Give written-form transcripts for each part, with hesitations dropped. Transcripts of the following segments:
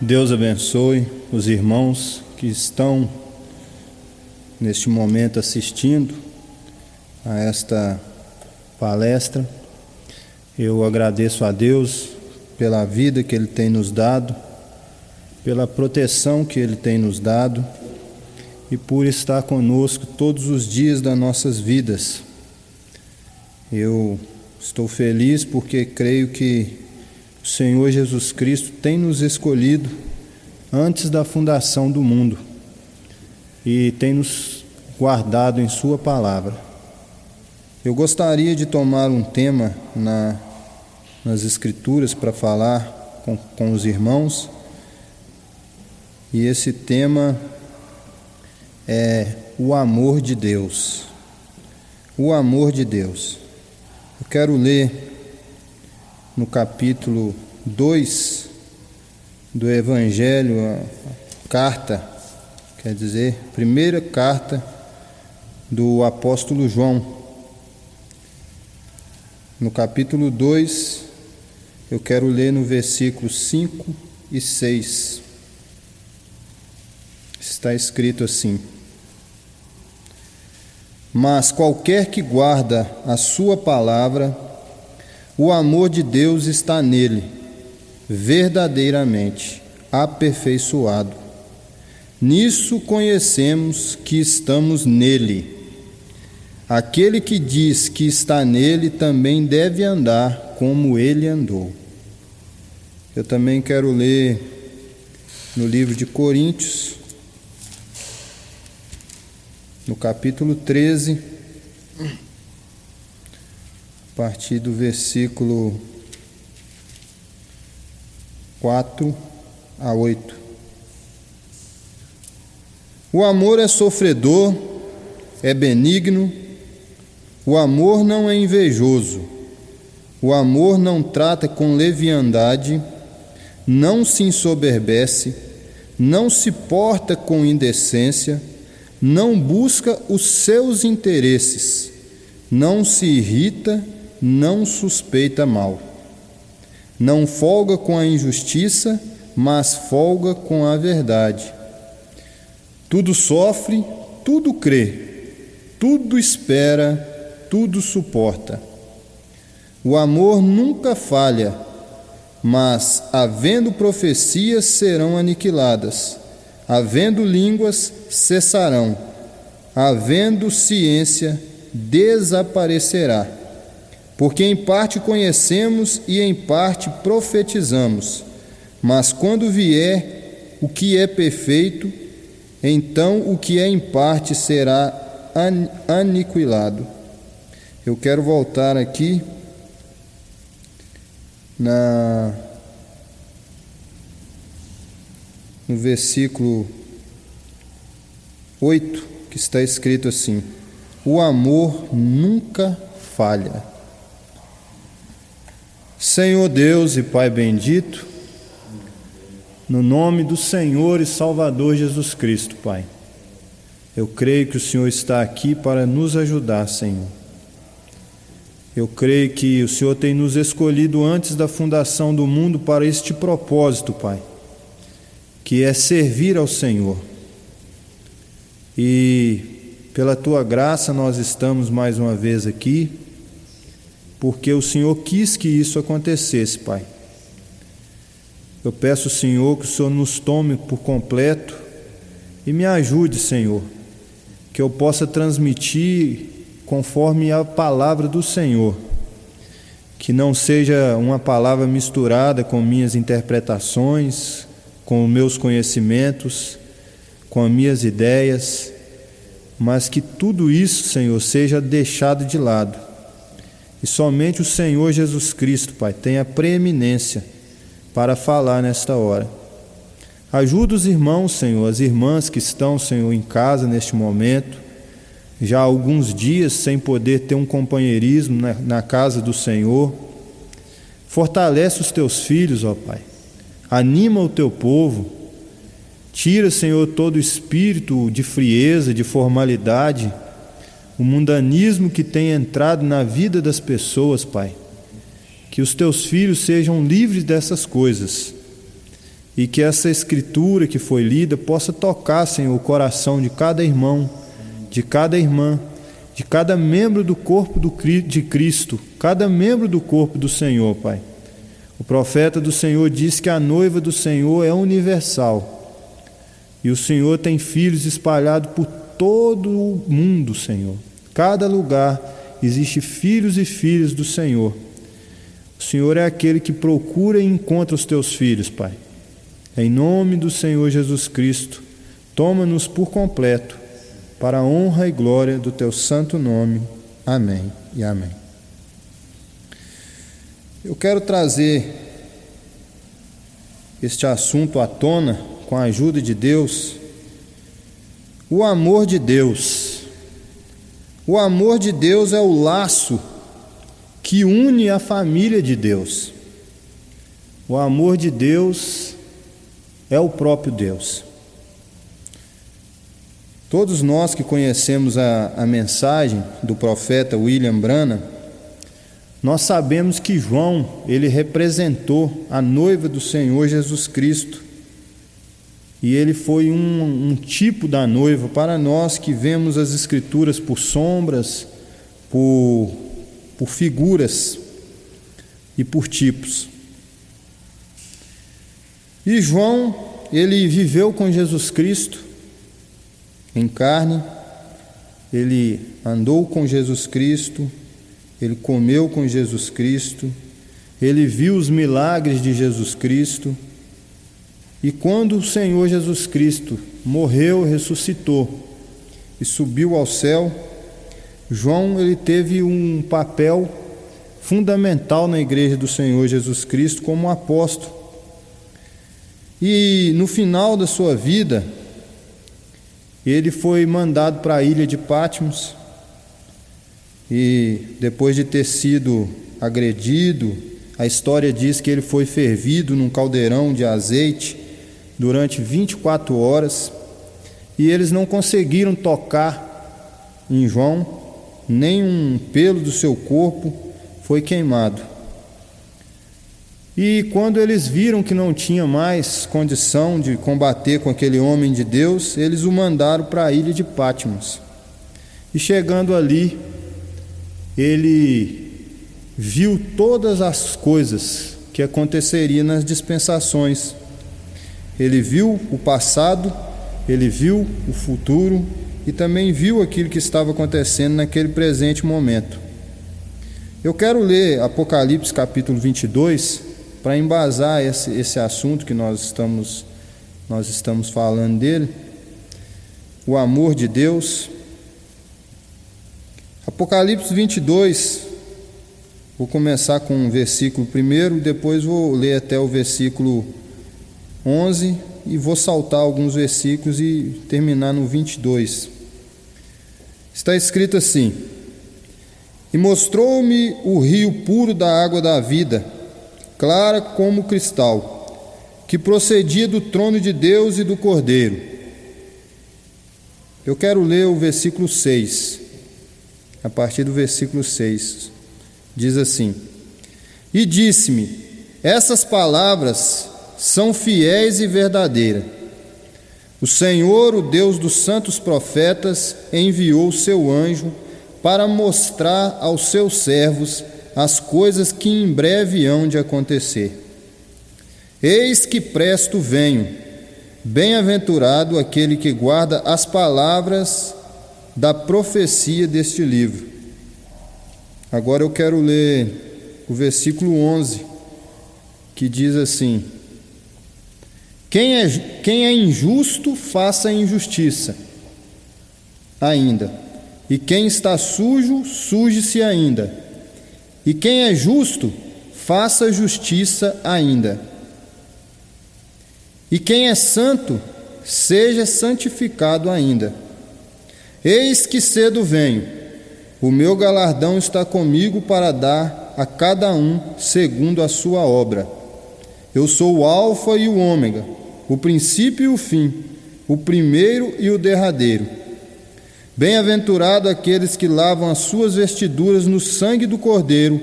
Deus abençoe os irmãos que estão neste momento assistindo a esta palestra. Eu agradeço a Deus pela vida que Ele tem nos dado, pela proteção que Ele tem nos dado e por estar conosco todos os dias das nossas vidas. Eu estou feliz porque creio que o Senhor Jesus Cristo tem nos escolhido antes da fundação do mundo e tem nos guardado em Sua palavra. Eu gostaria de tomar um tema nas Escrituras para falar com os irmãos, e esse tema é o amor de Deus. O amor de Deus. Eu quero ler no capítulo 2 do Evangelho, a carta, quer dizer, primeira carta do apóstolo João. No capítulo 2, eu quero ler no versículos 5 e 6. Está escrito assim: Mas qualquer que guarda a sua palavra, o amor de Deus está nele, verdadeiramente aperfeiçoado. Nisso conhecemos que estamos nele. Aquele que diz que está nele também deve andar como ele andou. Eu também quero ler no livro de Coríntios, no capítulo 13, a partir do versículo 4 a 8. O amor é sofredor, é benigno, o amor não é invejoso, o amor não trata com leviandade, não se ensoberbece, não se porta com indecência, não busca os seus interesses, não se irrita, não suspeita mal. Não folga com a injustiça, mas folga com a verdade. Tudo sofre, tudo crê, tudo espera, tudo suporta. O amor nunca falha, mas, havendo profecias, serão aniquiladas, havendo línguas, cessarão, havendo ciência, desaparecerá. Porque em parte conhecemos e em parte profetizamos, mas quando vier o que é perfeito, então o que é em parte será aniquilado. Eu quero voltar aqui no versículo 8, que está escrito assim: o amor nunca falha. Senhor Deus e Pai bendito, no nome do Senhor e Salvador Jesus Cristo, Pai, eu creio que o Senhor está aqui para nos ajudar, Senhor. Eu creio que o Senhor tem nos escolhido antes da fundação do mundo para este propósito, Pai, que é servir ao Senhor. E pela Tua graça nós estamos mais uma vez aqui, porque o Senhor quis que isso acontecesse, Pai. Eu peço, Senhor, que o Senhor nos tome por completo e me ajude, Senhor, que eu possa transmitir conforme a palavra do Senhor, que não seja uma palavra misturada com minhas interpretações, com meus conhecimentos, com as minhas ideias, mas que tudo isso, Senhor, seja deixado de lado. E somente o Senhor Jesus Cristo, Pai, tenha preeminência para falar nesta hora. Ajuda os irmãos, Senhor, as irmãs que estão, Senhor, em casa neste momento, já há alguns dias sem poder ter um companheirismo na casa do Senhor. Fortalece os Teus filhos, ó Pai. Anima o Teu povo. Tira, Senhor, todo espírito de frieza, de formalidade, o mundanismo que tem entrado na vida das pessoas, Pai. Que os Teus filhos sejam livres dessas coisas e que essa escritura que foi lida possa tocar, Senhor, o coração de cada irmão, de cada irmã, de cada membro do corpo de Cristo, cada membro do corpo do Senhor, Pai. O profeta do Senhor diz que a noiva do Senhor é universal, e o Senhor tem filhos espalhados por todo o mundo, Senhor. Cada lugar existe filhos e filhas do Senhor. O Senhor é aquele que procura e encontra os teus filhos, Pai. Em nome do Senhor Jesus Cristo, toma-nos por completo, para a honra e glória do teu santo nome. Amém e amém. Eu quero trazer este assunto à tona, com a ajuda de Deus, o amor de Deus. O amor de Deus é o laço que une a família de Deus. O amor de Deus é o próprio Deus. Todos nós que conhecemos a mensagem do profeta William Branham, nós sabemos que João, ele representou a noiva do Senhor Jesus Cristo, e ele foi um tipo da noiva para nós que vemos as Escrituras por sombras, por figuras e por tipos. E João, ele viveu com Jesus Cristo em carne, ele andou com Jesus Cristo, ele comeu com Jesus Cristo, ele viu os milagres de Jesus Cristo. E quando o Senhor Jesus Cristo morreu, ressuscitou e subiu ao céu, João, ele teve um papel fundamental na igreja do Senhor Jesus Cristo como apóstolo. E no final da sua vida, ele foi mandado para a ilha de Patmos, e depois de ter sido agredido, a história diz que ele foi fervido num caldeirão de azeite durante 24 horas, e eles não conseguiram tocar em João, nem um pelo do seu corpo foi queimado. E quando eles viram que não tinha mais condição de combater com aquele homem de Deus, eles o mandaram para a ilha de Patmos. E chegando ali, ele viu todas as coisas que aconteceriam nas dispensações. Ele viu o passado, ele viu o futuro e também viu aquilo que estava acontecendo naquele presente momento. Eu quero ler Apocalipse capítulo 22 para embasar esse assunto que nós estamos falando dele, o amor de Deus. Apocalipse 22, vou começar com o versículo 1, depois vou ler até o versículo 11 e vou saltar alguns versículos e terminar no 22. Está escrito assim: E mostrou-me o rio puro da água da vida, clara como cristal, que procedia do trono de Deus e do Cordeiro. Eu quero ler o versículo 6, a partir do versículo 6, diz assim: E disse-me, essas palavras são fiéis e verdadeiras. O Senhor, o Deus dos santos profetas, enviou o seu anjo para mostrar aos seus servos as coisas que em breve hão de acontecer. Eis que presto venho, bem-aventurado aquele que guarda as palavras da profecia deste livro. Agora eu quero ler o versículo 11, que diz assim: Quem é injusto, faça injustiça ainda, e quem está sujo, suje-se ainda. E quem é justo, faça justiça ainda. E quem é santo, seja santificado ainda. Eis que cedo venho, o meu galardão está comigo para dar a cada um segundo a sua obra. Eu sou o Alfa e o Ômega, o princípio e o fim, o primeiro e o derradeiro. Bem-aventurado aqueles que lavam as suas vestiduras no sangue do Cordeiro,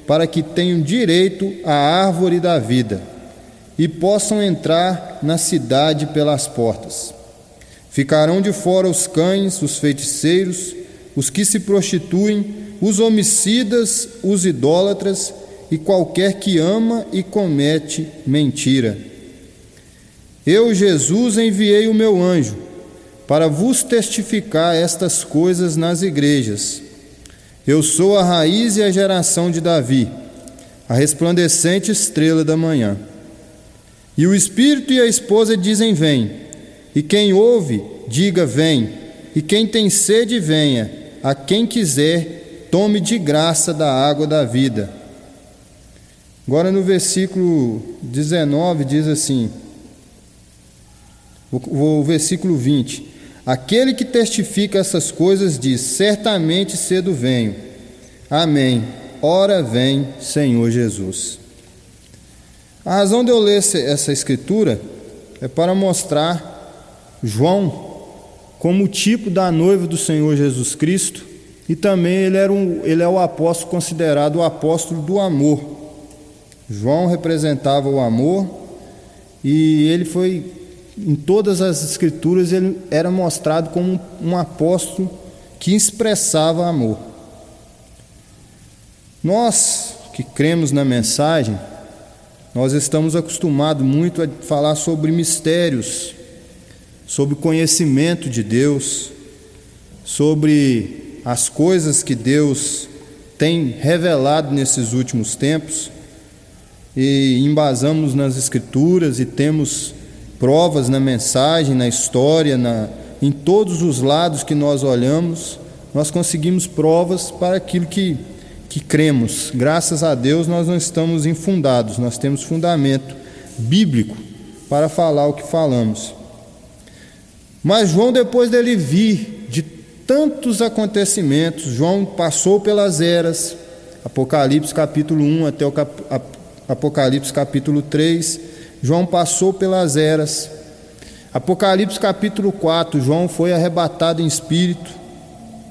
para que tenham direito à árvore da vida e possam entrar na cidade pelas portas. Ficarão de fora os cães, os feiticeiros, os que se prostituem, os homicidas, os idólatras e qualquer que ama e comete mentira. Eu, Jesus, enviei o meu anjo para vos testificar estas coisas nas igrejas. Eu sou a raiz e a geração de Davi, a resplandecente estrela da manhã. E o Espírito e a esposa dizem: vem. E quem ouve, diga: vem. E quem tem sede, venha. A quem quiser, tome de graça da água da vida. Agora no versículo 19 diz assim, o versículo 20: aquele que testifica essas coisas diz: certamente cedo venho. Amém. Ora vem, Senhor Jesus. A razão de eu ler essa escritura é para mostrar João como o tipo da noiva do Senhor Jesus Cristo, e também ele é o apóstolo considerado o apóstolo do amor. João representava o amor, e ele foi, em todas as escrituras, ele era mostrado como um apóstolo que expressava amor. Nós que cremos na mensagem, nós estamos acostumados muito a falar sobre mistérios, sobre o conhecimento de Deus, sobre as coisas que Deus tem revelado nesses últimos tempos, e embasamos nas Escrituras e temos provas na mensagem, na história, em todos os lados que nós olhamos, nós conseguimos provas para aquilo que cremos. Graças a Deus nós não estamos infundados, nós temos fundamento bíblico para falar o que falamos. Mas João, depois dele vir de tantos acontecimentos, João passou pelas eras, Apocalipse capítulo 1 até o Apocalipse capítulo 3, João passou pelas eras. Apocalipse capítulo 4, João foi arrebatado em espírito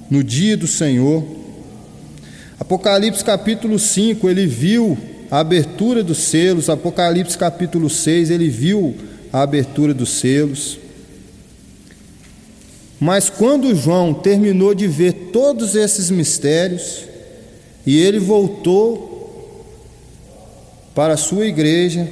no dia do Senhor. Apocalipse capítulo 5, ele viu a abertura dos selos. Apocalipse capítulo 6, ele viu a abertura dos selos. Mas quando João terminou de ver todos esses mistérios, e ele voltou para a sua igreja,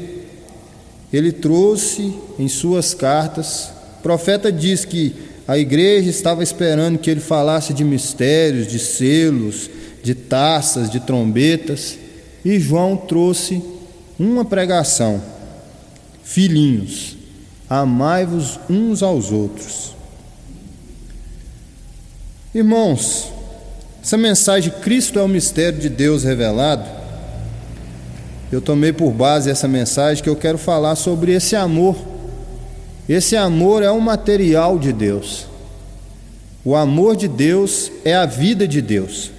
ele trouxe em suas cartas, o profeta diz que a igreja estava esperando que ele falasse de mistérios, de selos, de taças, de trombetas, e João trouxe uma pregação: filhinhos, amai-vos uns aos outros. Irmãos, essa mensagem, Cristo é o mistério de Deus revelado, eu tomei por base essa mensagem que eu quero falar sobre esse amor. Esse amor é um material de Deus. O amor de Deus é a vida de Deus.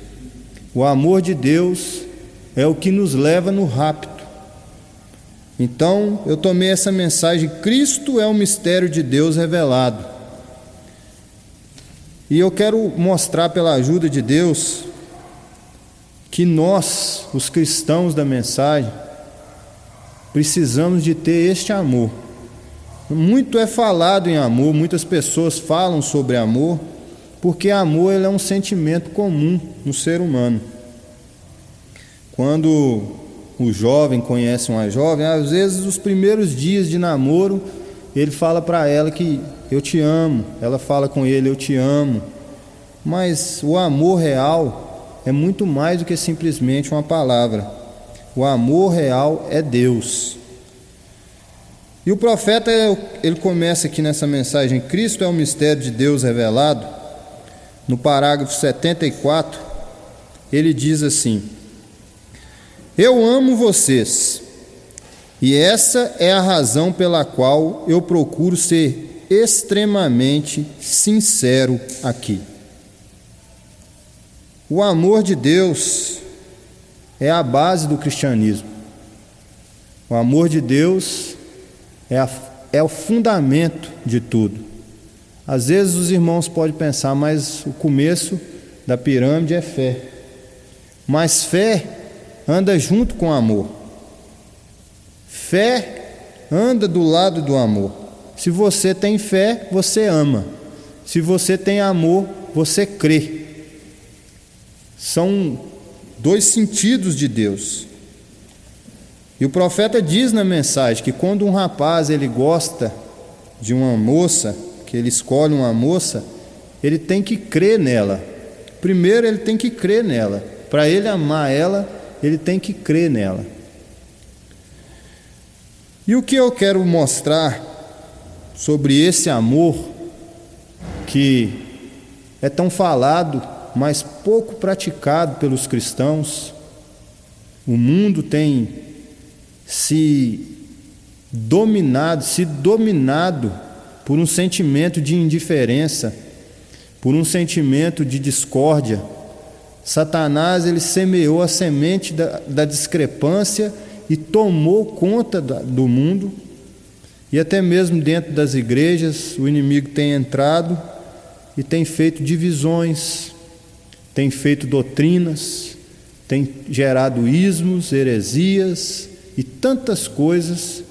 O amor de Deus é o que nos leva no rapto. Então, eu tomei essa mensagem: Cristo é o mistério de Deus revelado. E eu quero mostrar, pela ajuda de Deus, que nós, os cristãos da mensagem, precisamos de ter este amor. Muito é falado em amor, muitas pessoas falam sobre amor, porque amor ele é um sentimento comum no ser humano. Quando o jovem conhece uma jovem, às vezes os primeiros dias de namoro, ele fala para ela que eu te amo, ela fala com ele, eu te amo. Mas o amor real é muito mais do que simplesmente uma palavra. O amor real é Deus. E o profeta, ele começa aqui nessa mensagem: Cristo é o mistério de Deus revelado. No parágrafo 74, ele diz assim: eu amo vocês, e essa é a razão pela qual eu procuro ser extremamente sincero aqui. O amor de Deus é a base do cristianismo. O amor de Deus é o fundamento de tudo. Às vezes os irmãos podem pensar, mas o começo da pirâmide é fé. Mas fé anda junto com amor. Fé anda do lado do amor. Se você tem fé, você ama. Se você tem amor, você crê. São dois sentidos de Deus. E o profeta diz na mensagem que quando um rapaz ele gosta de uma moça, que ele escolhe uma moça, ele tem que crer nela. Primeiro ele tem que crer nela. Para ele amar ela, ele tem que crer nela. E o que eu quero mostrar sobre esse amor que é tão falado, mas pouco praticado pelos cristãos? O mundo tem se dominado por um sentimento de indiferença, por um sentimento de discórdia. Satanás ele semeou a semente da discrepância e tomou conta do mundo, e até mesmo dentro das igrejas o inimigo tem entrado e tem feito divisões, tem feito doutrinas, tem gerado ismos, heresias e tantas coisas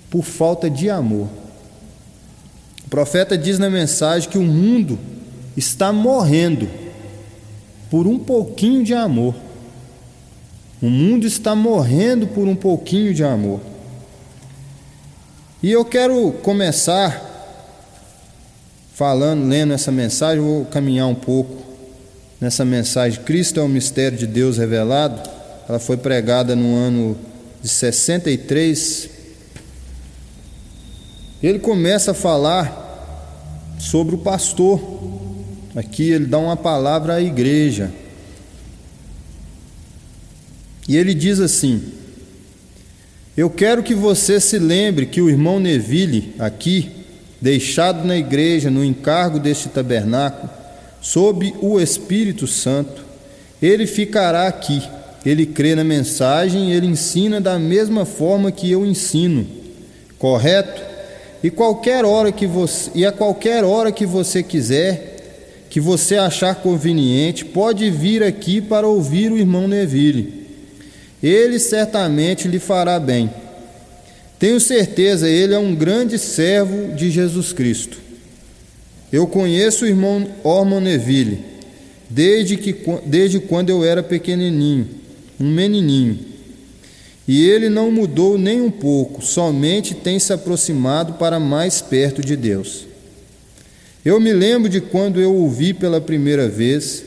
por falta de amor. O profeta diz na mensagem que o mundo está morrendo por um pouquinho de amor. O mundo está morrendo por um pouquinho de amor. E eu quero começar lendo essa mensagem. Eu vou caminhar um pouco nessa mensagem. Cristo é o mistério de Deus revelado. Ela foi pregada no ano de 63. Ele começa a falar sobre o pastor. Aqui ele dá uma palavra à igreja. E ele diz assim: eu quero que você se lembre que o irmão Neville, aqui, deixado na igreja no encargo deste tabernáculo, sob o Espírito Santo, ele ficará aqui. Ele crê na mensagem, ele ensina da mesma forma que eu ensino, correto? E a qualquer hora que você quiser, que você achar conveniente, pode vir aqui para ouvir o irmão Neville. Ele certamente lhe fará bem. Tenho certeza, ele é um grande servo de Jesus Cristo. Eu conheço o irmão Ormond Neville desde quando eu era pequenininho, um menininho. E ele não mudou nem um pouco, somente tem se aproximado para mais perto de Deus. Eu me lembro de quando eu o vi pela primeira vez.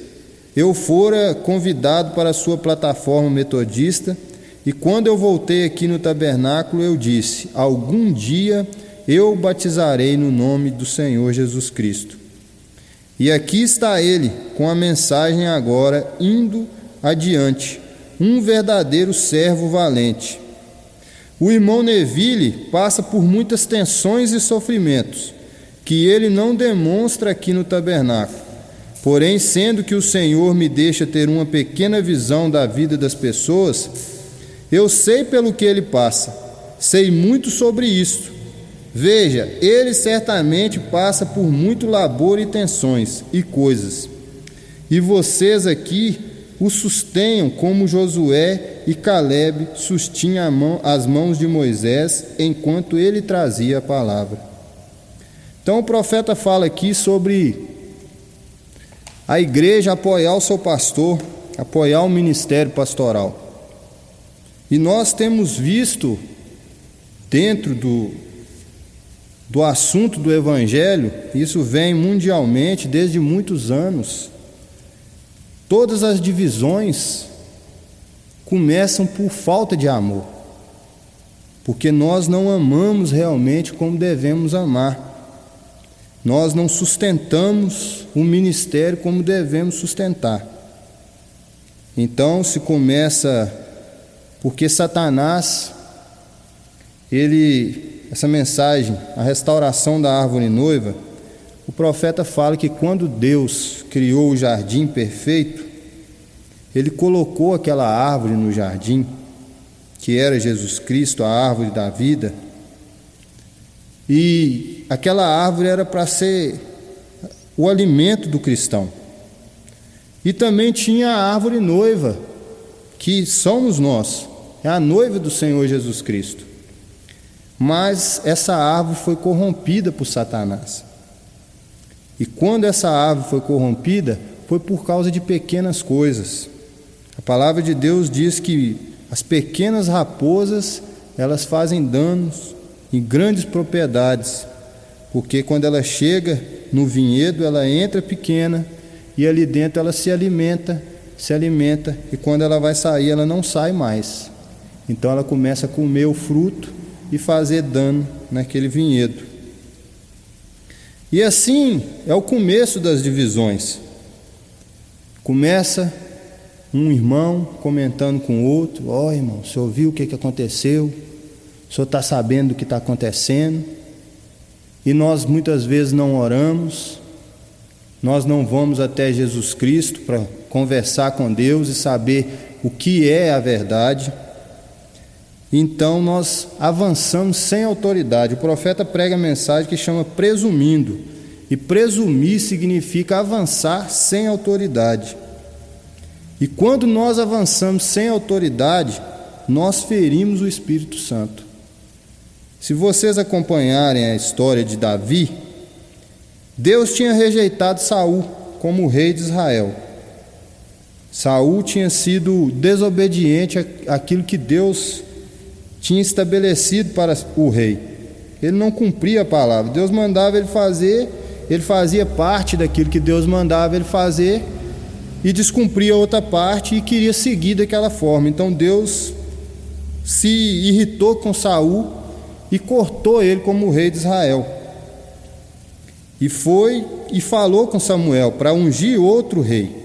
Eu fora convidado para a sua plataforma metodista, e quando eu voltei aqui no tabernáculo, eu disse: algum dia eu o batizarei no nome do Senhor Jesus Cristo. E aqui está ele, com a mensagem agora, indo adiante, um verdadeiro servo valente. O irmão Neville passa por muitas tensões e sofrimentos, que ele não demonstra aqui no tabernáculo. Porém, sendo que o Senhor me deixa ter uma pequena visão da vida das pessoas, eu sei pelo que ele passa, sei muito sobre isto. Veja, ele certamente passa por muito labor e tensões e coisas. E vocês aqui o sustenham como Josué e Caleb sustinham as mãos de Moisés enquanto ele trazia a palavra. Então o profeta fala aqui sobre a igreja apoiar o seu pastor, apoiar o ministério pastoral. E nós temos visto, dentro do assunto do evangelho, isso vem mundialmente desde muitos anos, todas as divisões começam por falta de amor, porque nós não amamos realmente como devemos amar. Nós não sustentamos o ministério como devemos sustentar. Então se começa, porque Satanás, essa mensagem, a restauração da árvore noiva, o profeta fala que quando Deus criou o jardim perfeito, ele colocou aquela árvore no jardim, que era Jesus Cristo, a árvore da vida, e aquela árvore era para ser o alimento do cristão. E também tinha a árvore noiva, que somos nós, é a noiva do Senhor Jesus Cristo. mas essa árvore foi corrompida por Satanás. E quando essa árvore foi corrompida, foi por causa de pequenas coisas. A palavra de Deus diz que as pequenas raposas, elas fazem danos em grandes propriedades, porque quando ela chega no vinhedo, ela entra pequena e ali dentro ela se alimenta, e quando ela vai sair, ela não sai mais. Então ela começa a comer o fruto e fazer dano naquele vinhedo. E assim é o começo das divisões. Começa um irmão comentando com o outro: ó, irmão, o senhor viu o que aconteceu? O senhor está sabendo do que está acontecendo? E nós muitas vezes não oramos, nós não vamos até Jesus Cristo para conversar com Deus e saber o que é a verdade. Então nós avançamos sem autoridade. O profeta prega a mensagem que chama presumindo, e presumir significa avançar sem autoridade. E quando nós avançamos sem autoridade, nós ferimos o Espírito Santo. Se vocês acompanharem a história de Davi, Deus tinha rejeitado Saul como rei de Israel. Saul tinha sido desobediente àquilo que Deus tinha estabelecido para o rei. Ele não cumpria a palavra. Deus mandava ele fazer, ele fazia parte daquilo que Deus mandava ele fazer e descumpria outra parte e queria seguir daquela forma. Então Deus se irritou com Saul e cortou ele como rei de Israel. E foi e falou com Samuel para ungir outro rei.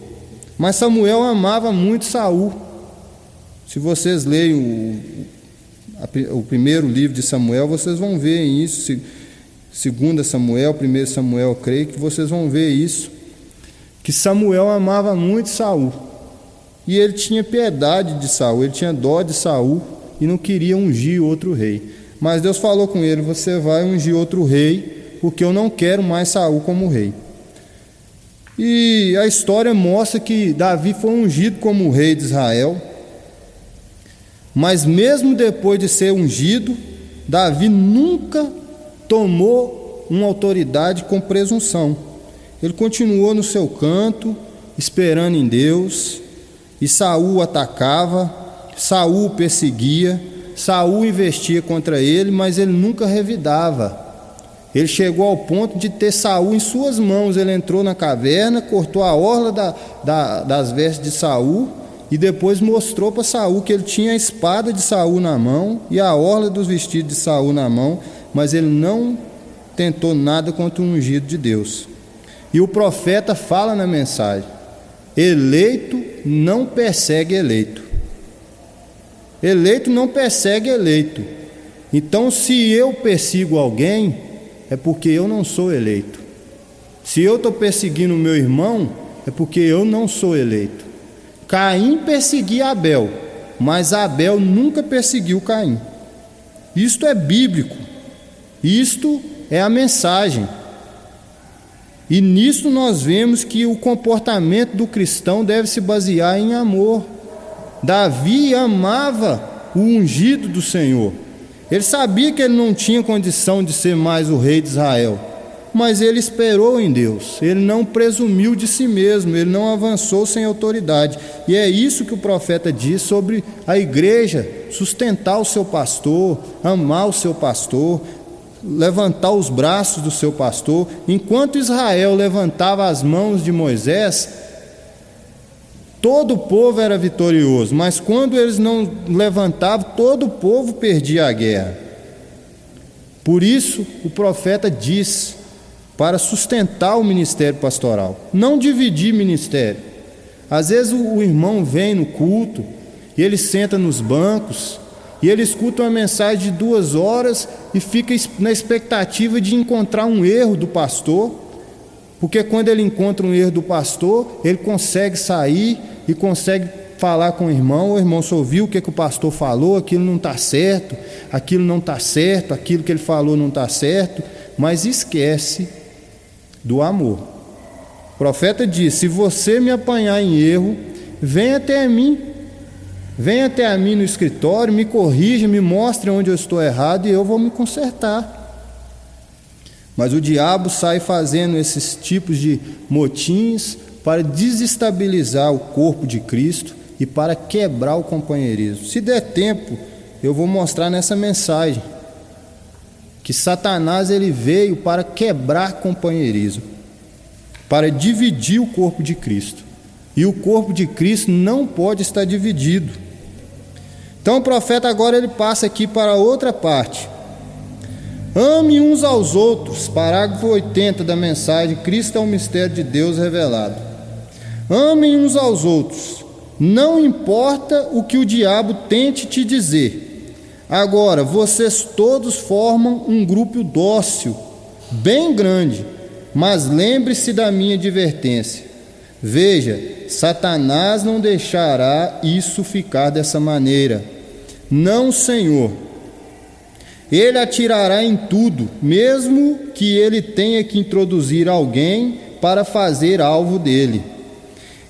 Mas Samuel amava muito Saul. Se vocês leem o primeiro livro de Samuel, vocês vão ver isso. 2 Samuel, 1 Samuel, eu creio que vocês vão ver isso, que Samuel amava muito Saul, e ele tinha piedade de Saul, ele tinha dó de Saul e não queria ungir outro rei. Mas Deus falou com ele: você vai ungir outro rei, porque eu não quero mais Saul como rei. E a história mostra que Davi foi ungido como rei de Israel, mas mesmo depois de ser ungido, Davi nunca tomou uma autoridade com presunção. Ele continuou no seu canto, esperando em Deus, e Saul atacava, Saul perseguia, Saul investia contra ele, mas ele nunca revidava. Ele chegou ao ponto de ter Saul em suas mãos. Ele entrou na caverna, cortou a orla das vestes de Saul e depois mostrou para Saul que ele tinha a espada de Saul na mão e a orla dos vestidos de Saul na mão, mas ele não tentou nada contra o ungido de Deus. E o profeta fala na mensagem: eleito não persegue eleito. Eleito não persegue eleito. Então, se eu persigo alguém, é porque eu não sou eleito. Se eu estou perseguindo o meu irmão, é porque eu não sou eleito. Caim perseguia Abel, mas Abel nunca perseguiu Caim. Isto é bíblico. Isto é a mensagem. E nisso nós vemos que o comportamento do cristão deve se basear em amor. Davi amava o ungido do Senhor. Ele sabia que ele não tinha condição de ser mais o rei de Israel, mas ele esperou em Deus. Ele não presumiu de si mesmo, ele não avançou sem autoridade. E é isso que o profeta diz sobre a igreja: sustentar o seu pastor, amar o seu pastor, levantar os braços do seu pastor. Enquanto Israel levantava as mãos de Moisés, todo o povo era vitorioso, mas quando eles não levantavam, todo o povo perdia a guerra. Por isso o profeta diz para sustentar o ministério pastoral, não dividir ministério. Às vezes o irmão vem no culto e ele senta nos bancos e ele escuta uma mensagem de 2 horas e fica na expectativa de encontrar um erro do pastor, porque quando ele encontra um erro do pastor, ele consegue sair e consegue falar com o irmão só ouviu o que o pastor falou, aquilo não está certo, aquilo não está certo, aquilo que ele falou não está certo, mas esquece do amor. O profeta diz: se você me apanhar em erro, venha até mim, Venha até a mim no escritório, me corrija, me mostre onde eu estou errado e eu vou me consertar. Mas o diabo sai fazendo esses tipos de motins para desestabilizar o corpo de Cristo e para quebrar o companheirismo. Se der tempo, eu vou mostrar nessa mensagem que Satanás ele veio para quebrar companheirismo, para dividir o corpo de Cristo. E o corpo de Cristo não pode estar dividido. Então o profeta agora ele passa aqui para outra parte. Ame uns aos outros, parágrafo 80 da mensagem, Cristo é o mistério de Deus revelado. Amem uns aos outros, não importa o que o diabo tente te dizer. Agora, vocês todos formam um grupo dócil, bem grande, mas lembre-se da minha advertência. Veja, Satanás não deixará isso ficar dessa maneira. Não, Senhor. Ele atirará em tudo, mesmo que ele tenha que introduzir alguém para fazer alvo dele.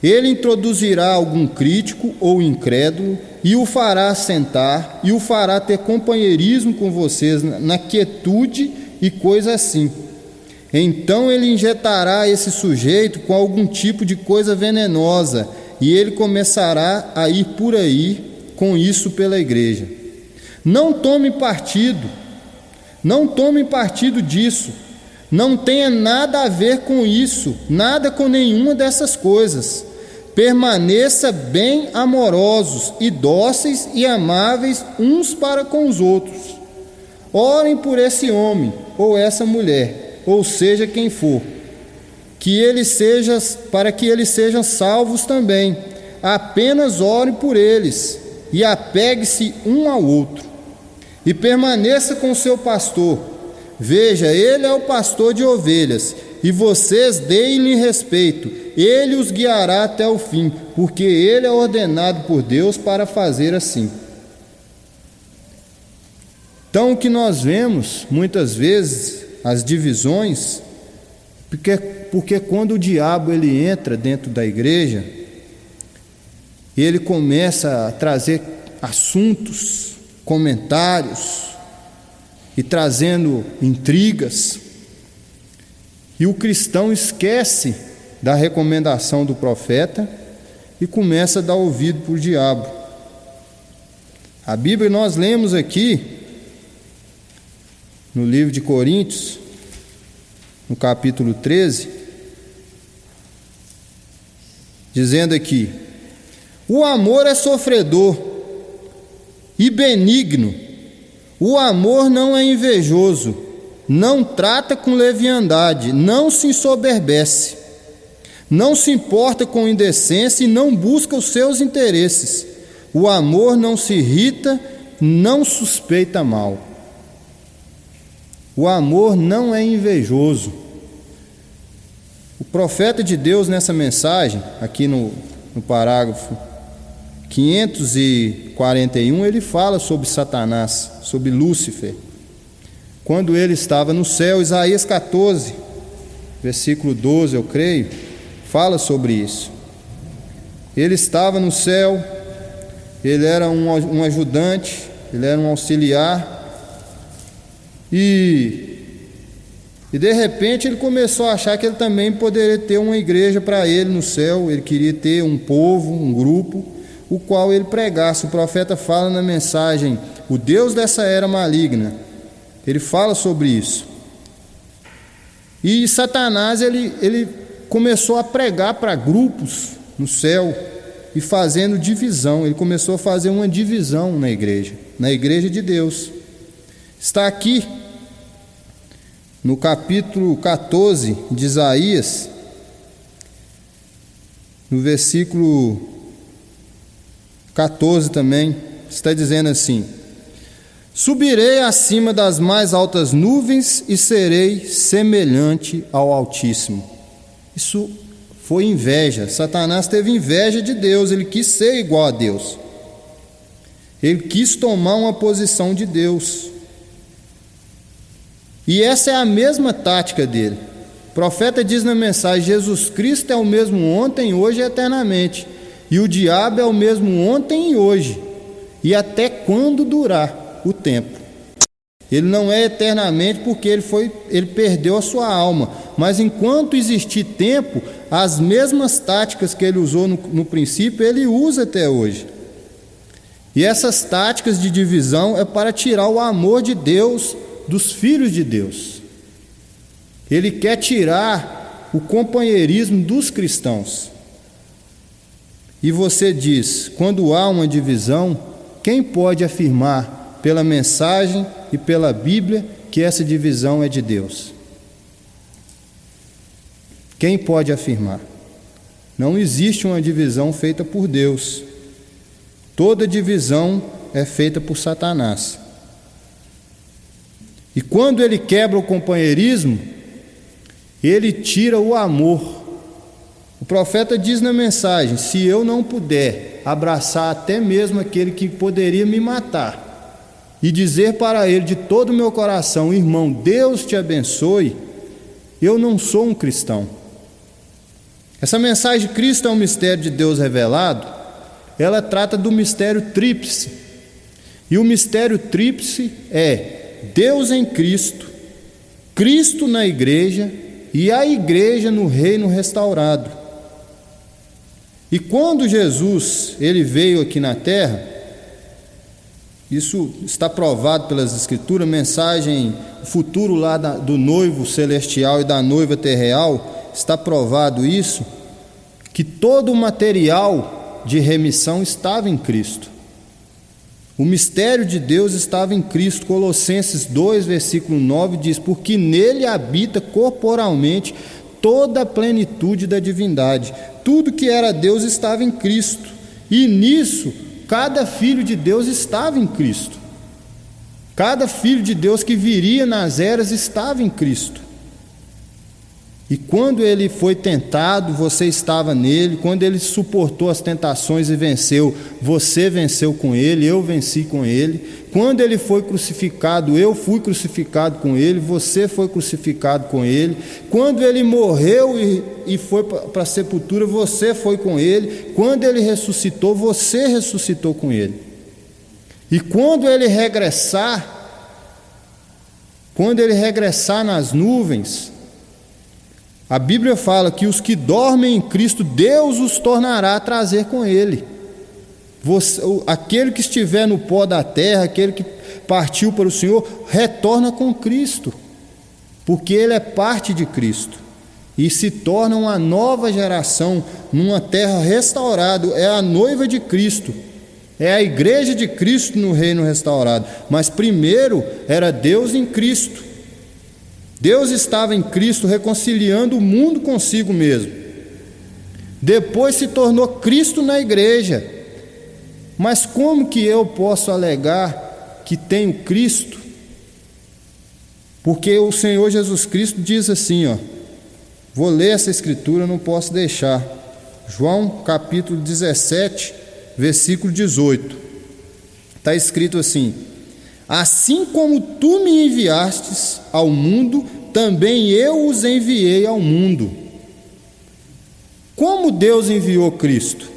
Ele introduzirá algum crítico ou incrédulo e o fará sentar e o fará ter companheirismo com vocês na quietude e coisa assim. Então ele injetará esse sujeito com algum tipo de coisa venenosa e ele começará a ir por aí com isso pela igreja. Não tome partido disso, não tenha nada a ver com isso, nada com nenhuma dessas coisas. Permaneça bem amorosos e dóceis e amáveis uns para com os outros. Orem por esse homem ou essa mulher, ou seja quem for, para que eles sejam salvos também. Apenas ore por eles e apegue-se um ao outro. E permaneça com seu pastor. Veja, ele é o pastor de ovelhas, e vocês deem-lhe respeito. Ele os guiará até o fim, porque ele é ordenado por Deus para fazer assim. Então, o que nós vemos, muitas vezes, as divisões, porque quando o diabo ele entra dentro da igreja, ele começa a trazer assuntos, comentários e trazendo intrigas, e o cristão esquece da recomendação do profeta e começa a dar ouvido para o diabo. A Bíblia nós lemos aqui no livro de Coríntios, no capítulo 13, dizendo aqui: o amor é sofredor e benigno, o amor não é invejoso, não trata com leviandade, não se ensoberbece, não se importa com indecência e não busca os seus interesses. O amor não se irrita, não suspeita mal. O amor não é invejoso. O profeta de Deus nessa mensagem, aqui no parágrafo 541, ele fala sobre Satanás, sobre Lúcifer. Quando ele estava no céu, Isaías 14, versículo 12, eu creio, fala sobre isso. Ele estava no céu, ele era um ajudante, ele era um auxiliar, e de repente ele começou a achar que ele também poderia ter uma igreja para ele no céu. Ele queria ter um povo, um grupo, o qual ele pregasse. O profeta fala na mensagem, o Deus dessa era maligna, ele fala sobre isso. E Satanás ele começou a pregar para grupos no céu e fazendo divisão. Ele começou a fazer uma divisão na igreja de Deus. Está aqui no capítulo 14 de Isaías, no versículo 14 também, está dizendo assim: subirei acima das mais altas nuvens e serei semelhante ao Altíssimo. Isso foi inveja. Satanás teve inveja de Deus, ele quis ser igual a Deus, ele quis tomar uma posição de Deus. E essa é a mesma tática dele. O profeta diz na mensagem: Jesus Cristo é o mesmo ontem, hoje e eternamente. E o diabo é o mesmo ontem e hoje, e até quando durar o tempo. Ele não é eternamente porque ele perdeu a sua alma, mas enquanto existir tempo, as mesmas táticas que ele usou no princípio, ele usa até hoje. E essas táticas de divisão é para tirar o amor de Deus dos filhos de Deus. Ele quer tirar o companheirismo dos cristãos. E você diz, quando há uma divisão, quem pode afirmar pela mensagem e pela Bíblia que essa divisão é de Deus? Quem pode afirmar? Não existe uma divisão feita por Deus. Toda divisão é feita por Satanás. E quando ele quebra o companheirismo, ele tira o amor. O profeta diz na mensagem: se eu não puder abraçar até mesmo aquele que poderia me matar e dizer para ele de todo o meu coração: irmão, Deus te abençoe, eu não sou um cristão. Essa mensagem de Cristo é um mistério de Deus revelado. Ela trata do mistério tríplice. E o mistério tríplice é Deus em Cristo, Cristo na igreja e a igreja no reino restaurado. E quando Jesus ele veio aqui na terra, isso está provado pelas Escrituras, mensagem, o futuro lá do noivo celestial e da noiva terreal, está provado isso, que todo o material de remissão estava em Cristo. O mistério de Deus estava em Cristo. Colossenses 2, versículo 9 diz: porque nele habita corporalmente toda a plenitude da divindade. Tudo que era Deus estava em Cristo, e nisso cada filho de Deus estava em Cristo. Cada filho de Deus que viria nas eras estava em Cristo. E quando ele foi tentado, você estava nele. Quando ele suportou as tentações e venceu, você venceu com ele, eu venci com ele. Quando ele foi crucificado, eu fui crucificado com ele, você foi crucificado com ele. Quando ele morreu e foi para a sepultura, você foi com ele. Quando ele ressuscitou, você ressuscitou com ele. E quando ele regressar nas nuvens, a Bíblia fala que os que dormem em Cristo, Deus os tornará a trazer com ele. Aquele que estiver no pó da terra, aquele que partiu para o Senhor, retorna com Cristo, porque ele é parte de Cristo e se torna uma nova geração numa terra restaurada. É a noiva de Cristo, é a igreja de Cristo no reino restaurado. Mas primeiro era Deus em Cristo. Deus estava em Cristo reconciliando o mundo consigo mesmo. Depois se tornou Cristo na igreja. Mas como que eu posso alegar que tenho Cristo? Porque o Senhor Jesus Cristo diz assim, vou ler essa escritura, não posso deixar. João capítulo 17, versículo 18. Está escrito assim: assim como tu me enviastes ao mundo, também eu os enviei ao mundo. Como Deus enviou Cristo?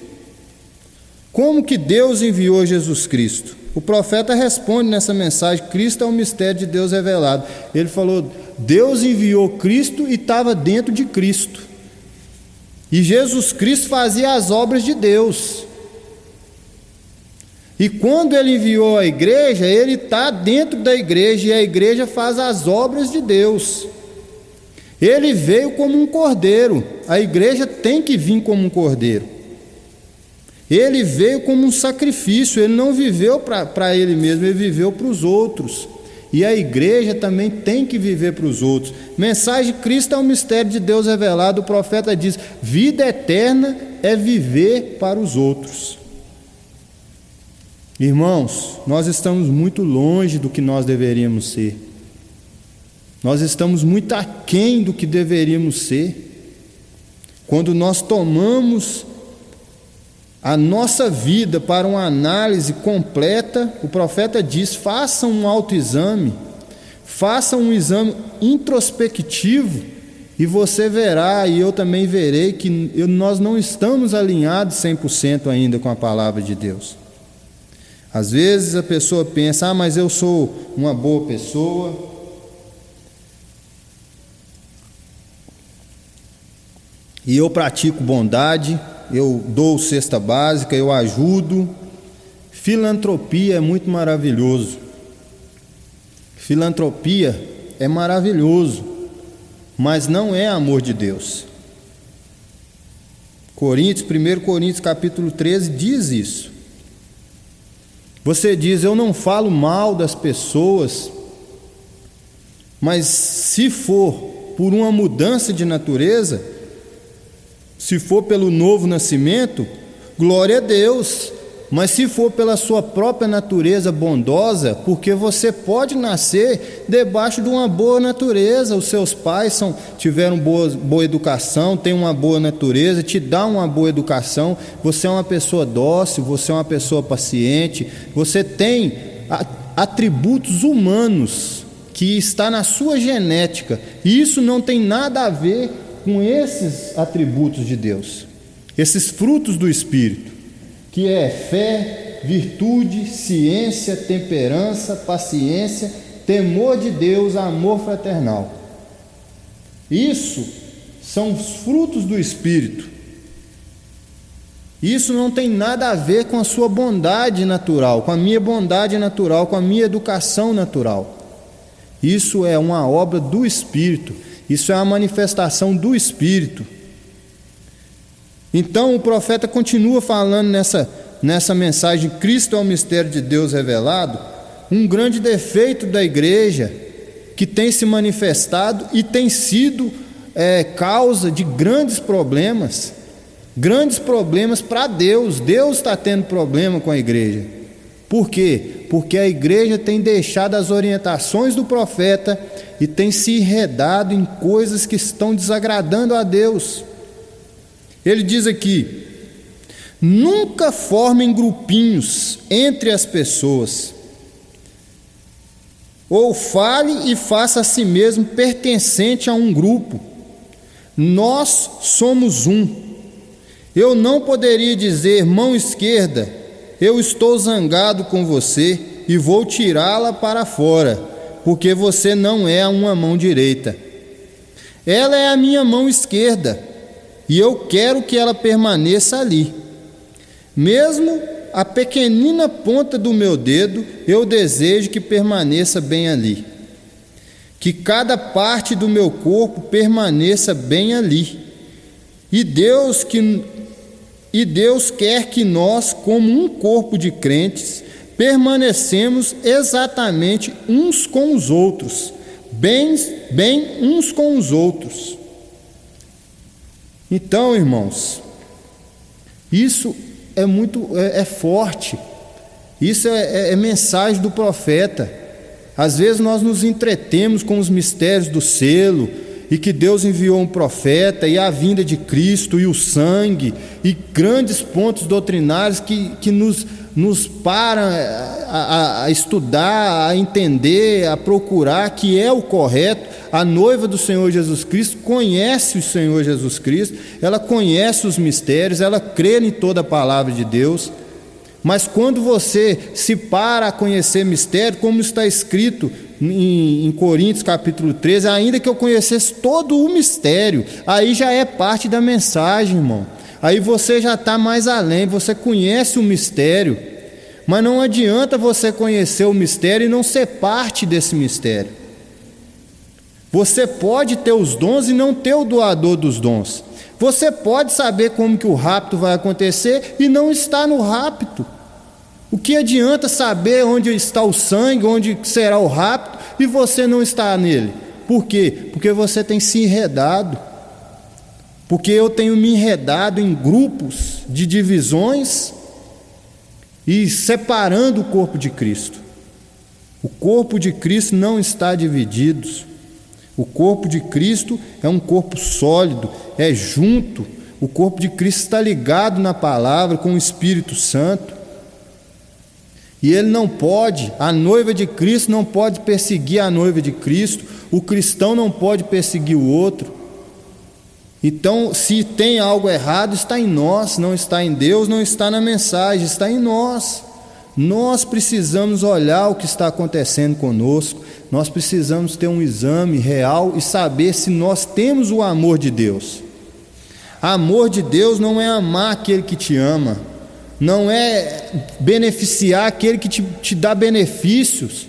Como que Deus enviou Jesus Cristo? O profeta responde nessa mensagem: Cristo é um mistério de Deus revelado. Ele falou: Deus enviou Cristo e estava dentro de Cristo. E Jesus Cristo fazia as obras de Deus. E quando ele enviou a igreja, ele está dentro da igreja, e a igreja faz as obras de Deus. Ele veio como um cordeiro, a igreja tem que vir como um cordeiro. Ele veio como um sacrifício, ele não viveu para ele mesmo, ele viveu para os outros. E a igreja também tem que viver para os outros. Mensagem de Cristo é um mistério de Deus revelado. O profeta diz: vida eterna é viver para os outros. Irmãos, nós estamos muito longe do que nós deveríamos ser. Nós estamos muito aquém do que deveríamos ser. Quando nós tomamos a nossa vida para uma análise completa, o profeta diz: façam um autoexame, façam um exame introspectivo E você verá, e eu também verei, que nós não estamos alinhados 100% ainda com a palavra de Deus. Às vezes a pessoa pensa: mas eu sou uma boa pessoa, e eu pratico bondade, eu dou cesta básica, eu ajudo. Filantropia é muito maravilhoso. Filantropia é maravilhoso, mas não é amor de Deus. 1 Coríntios capítulo 13 diz isso. Você diz: eu não falo mal das pessoas, mas se for por uma mudança de natureza, se for pelo novo nascimento, glória a Deus. Mas se for pela sua própria natureza bondosa, porque você pode nascer debaixo de uma boa natureza, os seus pais tiveram boa educação, têm uma boa natureza, te dá uma boa educação, você é uma pessoa dócil, você é uma pessoa paciente, você tem atributos humanos que está na sua genética, e isso não tem nada a ver com esses atributos de Deus, esses frutos do Espírito, que é fé, virtude, ciência, temperança, paciência, temor de Deus, amor fraternal. Isso são os frutos do Espírito. Isso não tem nada a ver com a sua bondade natural, com a minha bondade natural, com a minha educação natural. Isso é uma obra do Espírito, isso é a manifestação do Espírito. Então o profeta continua falando nessa mensagem: Cristo é o mistério de Deus revelado. Um grande defeito da igreja que tem se manifestado e tem sido causa de grandes problemas para Deus. Deus está tendo problema com a igreja. Por quê? Porque a igreja tem deixado as orientações do profeta e tem se enredado em coisas que estão desagradando a Deus. Ele diz aqui: nunca formem grupinhos entre as pessoas, ou fale e faça a si mesmo pertencente a um grupo. Nós somos um. Eu não poderia dizer: mão esquerda, eu estou zangado com você e vou tirá-la para fora, porque você não é uma mão direita. Ela é a minha mão esquerda, e eu quero que ela permaneça ali. Mesmo a pequenina ponta do meu dedo, eu desejo que permaneça bem ali. Que cada parte do meu corpo permaneça bem ali. E Deus quer que nós, como um corpo de crentes, permanecemos exatamente uns com os outros, bem uns com os outros. Então, irmãos, isso é forte, isso é mensagem do profeta. Às vezes nós nos entretemos com os mistérios do selo, e que Deus enviou um profeta, e a vinda de Cristo, e o sangue, e grandes pontos doutrinários que nos param a estudar, a entender, a procurar, que é o correto. A noiva do Senhor Jesus Cristo conhece o Senhor Jesus Cristo, ela conhece os mistérios, ela crê em toda a palavra de Deus. Mas quando você se para a conhecer mistério, como está escrito em Coríntios capítulo 13, ainda que eu conhecesse todo o mistério, aí já é parte da mensagem, irmão. Aí você já está mais além, você conhece o mistério, mas não adianta você conhecer o mistério e não ser parte desse mistério. Você pode ter os dons e não ter o doador dos dons. Você pode saber como que o rapto vai acontecer e não estar no rapto. O que adianta saber onde está o sangue, onde será o rapto, e você não está nele? Por quê? Porque você tem se enredado. Porque eu tenho me enredado em grupos de divisões e separando o corpo de Cristo. O corpo de Cristo não está dividido. O corpo de Cristo é um corpo sólido, é junto. O corpo de Cristo está ligado na palavra com o Espírito Santo. E ele não pode, a noiva de Cristo não pode perseguir a noiva de Cristo, o cristão não pode perseguir o outro. Então, se tem algo errado, está em nós, não está em Deus, não está na mensagem, está em nós. Nós precisamos olhar o que está acontecendo conosco, nós precisamos ter um exame real e saber se nós temos o amor de Deus. Amor de Deus não é amar aquele que te ama, não é beneficiar aquele que te dá benefícios.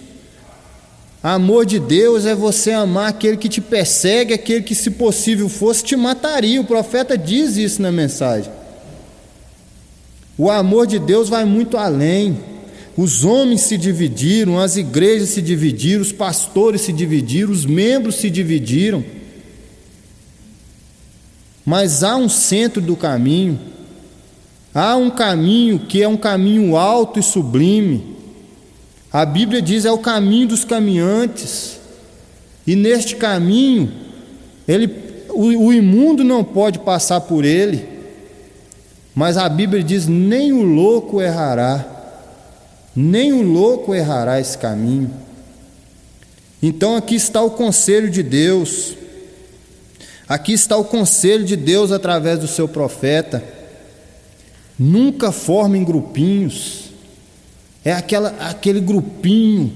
Amor de Deus é você amar aquele que te persegue, aquele que, se possível fosse, te mataria. O profeta diz isso na mensagem. O amor de Deus vai muito além. Os homens se dividiram, as igrejas se dividiram, os pastores se dividiram, os membros se dividiram. Mas há um centro do caminho, há um caminho que é um caminho alto e sublime. A Bíblia diz, é o caminho dos caminhantes, e neste caminho, o imundo não pode passar por ele, mas a Bíblia diz, nem o louco errará esse caminho. Então aqui está o conselho de Deus, aqui está o conselho de Deus através do seu profeta: nunca formem grupinhos. É aquele grupinho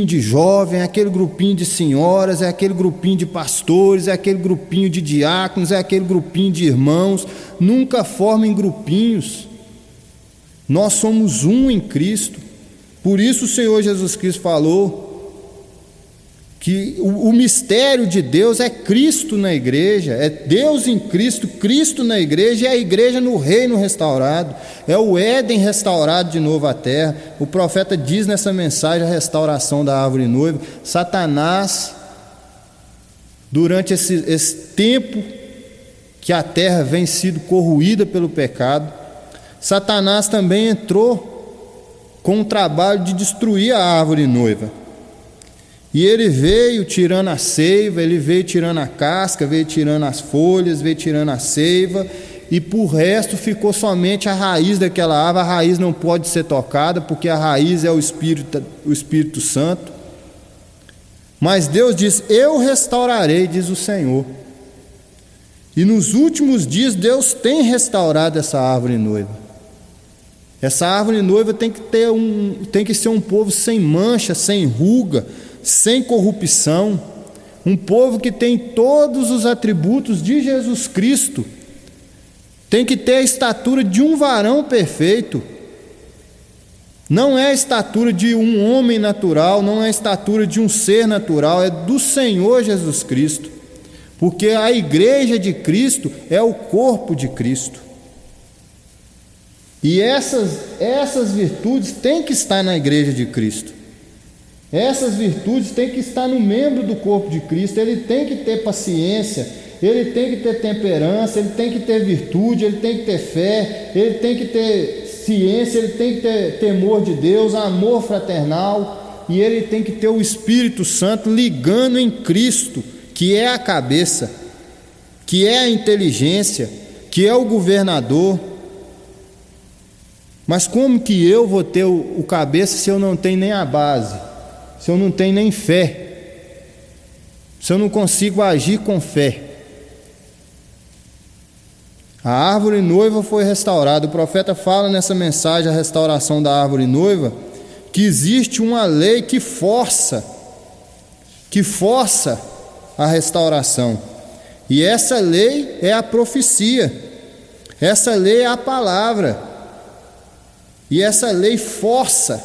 de jovens, é aquele grupinho de senhoras, é aquele grupinho de pastores, é aquele grupinho de diáconos, é aquele grupinho de irmãos. Nunca formem grupinhos. Nós somos um em Cristo. Por isso o Senhor Jesus Cristo falou que o mistério de Deus é Cristo na igreja, é Deus em Cristo, Cristo na igreja, e a igreja no reino restaurado, é o Éden restaurado de novo à terra. O profeta diz nessa mensagem a restauração da árvore noiva. Satanás, durante esse tempo que a terra vem sido corroída pelo pecado, Satanás também entrou com o trabalho de destruir a árvore noiva. E ele veio tirando a seiva, ele veio tirando a casca, veio tirando as folhas, veio tirando a seiva, e por resto ficou somente a raiz daquela árvore. A raiz não pode ser tocada, porque a raiz é o Espírito Santo. Mas Deus diz, eu restaurarei, diz o Senhor. E nos últimos dias Deus tem restaurado essa árvore noiva. Essa árvore noiva tem que ser um povo sem mancha, sem ruga, sem corrupção, um povo que tem todos os atributos de Jesus Cristo, tem que ter a estatura de um varão perfeito. Não é a estatura de um homem natural, não é a estatura de um ser natural, é do Senhor Jesus Cristo, porque a igreja de Cristo é o corpo de Cristo. E essas virtudes têm que estar na igreja de Cristo. Essas virtudes têm que estar no membro do corpo de Cristo. Ele tem que ter paciência, ele tem que ter temperança, ele tem que ter virtude, ele tem que ter fé, ele tem que ter ciência, ele tem que ter temor de Deus, amor fraternal, e ele tem que ter o Espírito Santo ligando em Cristo, que é a cabeça, que é a inteligência, que é o governador. Mas como que eu vou ter o cabeça se eu não tenho nem a base? Se eu não tenho nem fé, se eu não consigo agir com fé? A árvore noiva foi restaurada. O profeta fala nessa mensagem, a restauração da árvore noiva, que existe uma lei que força a restauração. E essa lei é a profecia, essa lei é a palavra, e essa lei força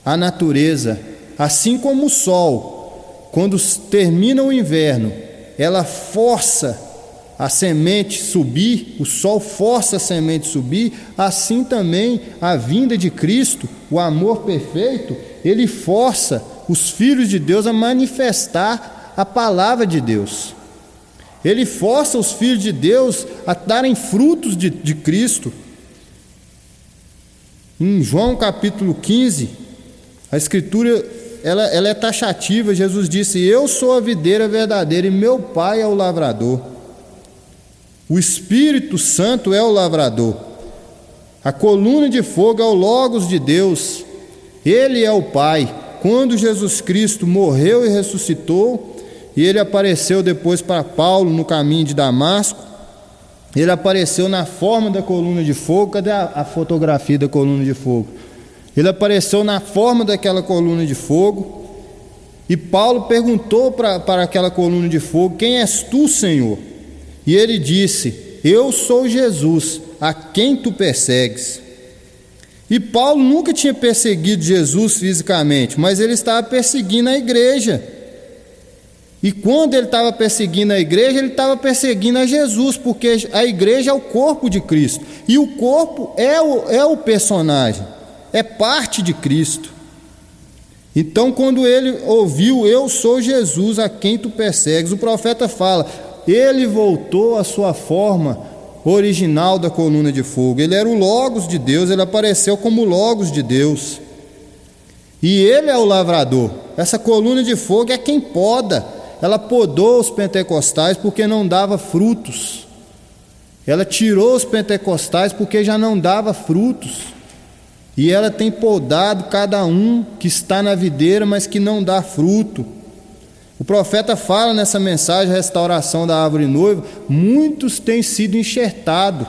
a natureza. Assim como o sol, quando termina o inverno, ela força a semente subir, o sol força a semente subir, assim também a vinda de Cristo, o amor perfeito, ele força os filhos de Deus a manifestar a palavra de Deus. Ele força os filhos de Deus a darem frutos de Cristo. Em João capítulo 15, a Escritura ela é taxativa. Jesus disse, eu sou a videira verdadeira e meu Pai é o lavrador. O Espírito Santo é o lavrador. A coluna de fogo é o Logos de Deus. Ele é o Pai. Quando Jesus Cristo morreu e ressuscitou, e ele apareceu depois para Paulo no caminho de Damasco. Ele apareceu na forma da coluna de fogo. Cadê a fotografia da coluna de fogo? Ele apareceu na forma daquela coluna de fogo, e Paulo perguntou para aquela coluna de fogo: quem és tu, Senhor? E ele disse: eu sou Jesus, a quem tu persegues. E Paulo nunca tinha perseguido Jesus fisicamente, mas ele estava perseguindo a igreja. E quando ele estava perseguindo a igreja, ele estava perseguindo a Jesus, porque a igreja é o corpo de Cristo, e o corpo é o personagem, é parte de Cristo. Então, quando ele ouviu: eu sou Jesus, a quem tu persegues, o profeta fala: ele voltou à sua forma original da coluna de fogo. Ele era o Logos de Deus, ele apareceu como Logos de Deus, e ele é o lavrador. Essa coluna de fogo é quem poda. Ela podou os pentecostais porque não dava frutos. Ela tirou os pentecostais porque já não dava frutos. E ela tem podado cada um que está na videira, mas que não dá fruto. O profeta fala nessa mensagem, a restauração da árvore noiva: muitos têm sido enxertados.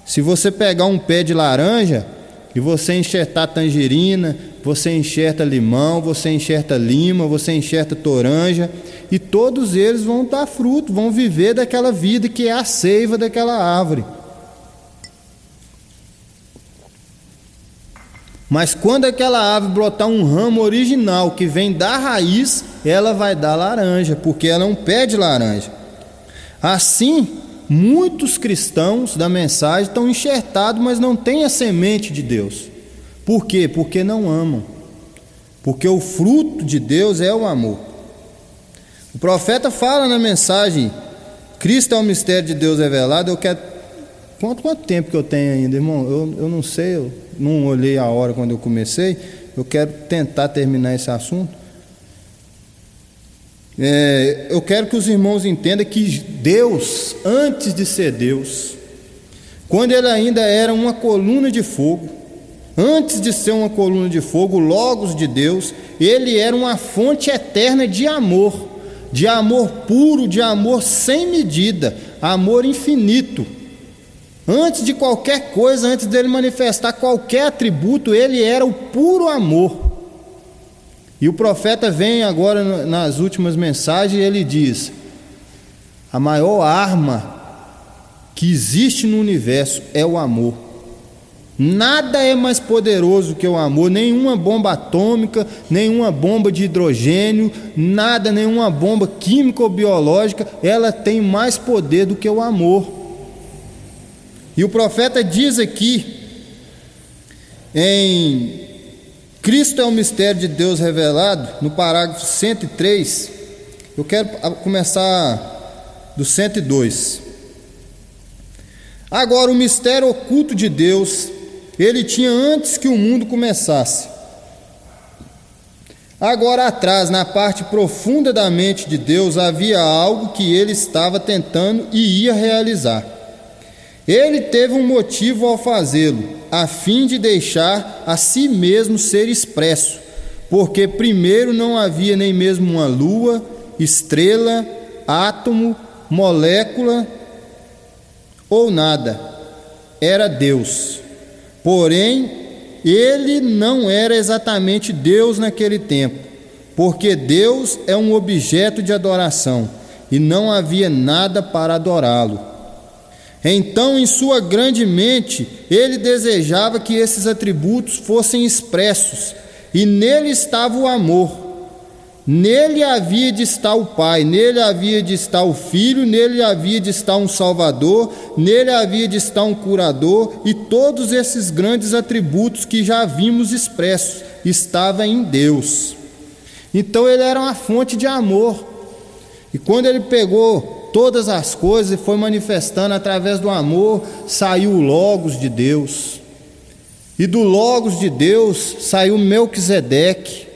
Se você pegar um pé de laranja e você enxertar tangerina, você enxerta limão, você enxerta lima, você enxerta toranja, e todos eles vão dar fruto, vão viver daquela vida que é a seiva daquela árvore. Mas quando aquela árvore brotar um ramo original que vem da raiz, ela vai dar laranja, porque ela é um pé de laranja. Assim, muitos cristãos da mensagem estão enxertados, mas não têm a semente de Deus. Por quê? Porque não amam. Porque o fruto de Deus é o amor. O profeta fala na mensagem: Cristo é o mistério de Deus revelado. Eu quero... Quanto tempo que eu tenho ainda, irmão? Eu não sei, eu não olhei a hora quando eu comecei. Eu quero tentar terminar esse assunto. Eu quero que os irmãos entendam que Deus, antes de ser Deus, quando ele ainda era uma coluna de fogo, antes de ser uma coluna de fogo, o Logos de Deus, ele era uma fonte eterna de amor puro, de amor sem medida, amor infinito. Antes de qualquer coisa, antes dele manifestar qualquer atributo, ele era o puro amor. E o profeta vem agora nas últimas mensagens, e ele diz: a maior arma que existe no universo é o amor. Nada é mais poderoso que o amor. Nenhuma bomba atômica, nenhuma bomba de hidrogênio, nada, nenhuma bomba química ou biológica, ela tem mais poder do que o amor. E o profeta diz aqui, em Cristo é o mistério de Deus revelado, no parágrafo 103, eu quero começar do 102. Agora, o mistério oculto de Deus, ele tinha antes que o mundo começasse. Agora atrás, na parte profunda da mente de Deus, havia algo que ele estava tentando e ia realizar. Ele teve um motivo ao fazê-lo, a fim de deixar a si mesmo ser expresso, porque primeiro não havia nem mesmo uma lua, estrela, átomo, molécula ou nada. Era Deus. Porém, ele não era exatamente Deus naquele tempo, porque Deus é um objeto de adoração e não havia nada para adorá-lo. Então, em sua grande mente, ele desejava que esses atributos fossem expressos, e nele estava o amor. Nele havia de estar o Pai, nele havia de estar o Filho, nele havia de estar um Salvador, nele havia de estar um curador, e todos esses grandes atributos que já vimos expressos estavam em Deus. Então ele era uma fonte de amor, e quando ele pegou todas as coisas e foi manifestando através do amor, saiu o Logos de Deus, e do Logos de Deus saiu Melquisedeque.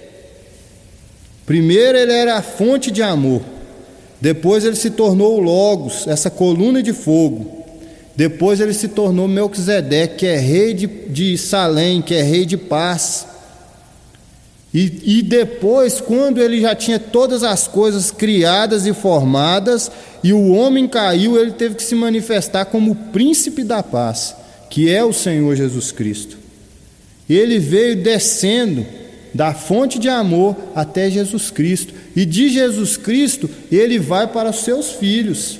Primeiro ele era a fonte de amor, depois ele se tornou o Logos, essa coluna de fogo, depois ele se tornou Melquisedeque, que é rei de Salém, que é rei de paz. E depois, quando ele já tinha todas as coisas criadas e formadas, e o homem caiu, ele teve que se manifestar como o príncipe da paz, que é o Senhor Jesus Cristo. Ele veio descendo da fonte de amor até Jesus Cristo, e de Jesus Cristo ele vai para os seus filhos,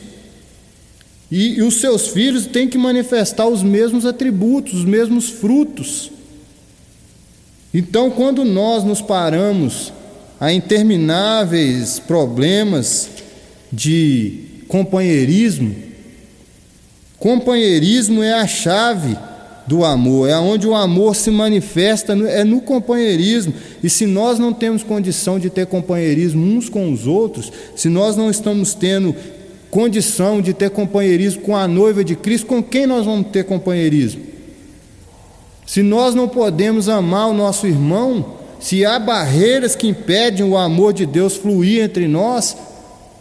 e os seus filhos têm que manifestar os mesmos atributos, os mesmos frutos. Então, quando nós nos paramos a intermináveis problemas de companheirismo, companheirismo é a chave do amor, é onde o amor se manifesta, é no companheirismo. E se nós não temos condição de ter companheirismo uns com os outros, se nós não estamos tendo condição de ter companheirismo com a noiva de Cristo, com quem nós vamos ter companheirismo? Se nós não podemos amar o nosso irmão, se há barreiras que impedem o amor de Deus fluir entre nós,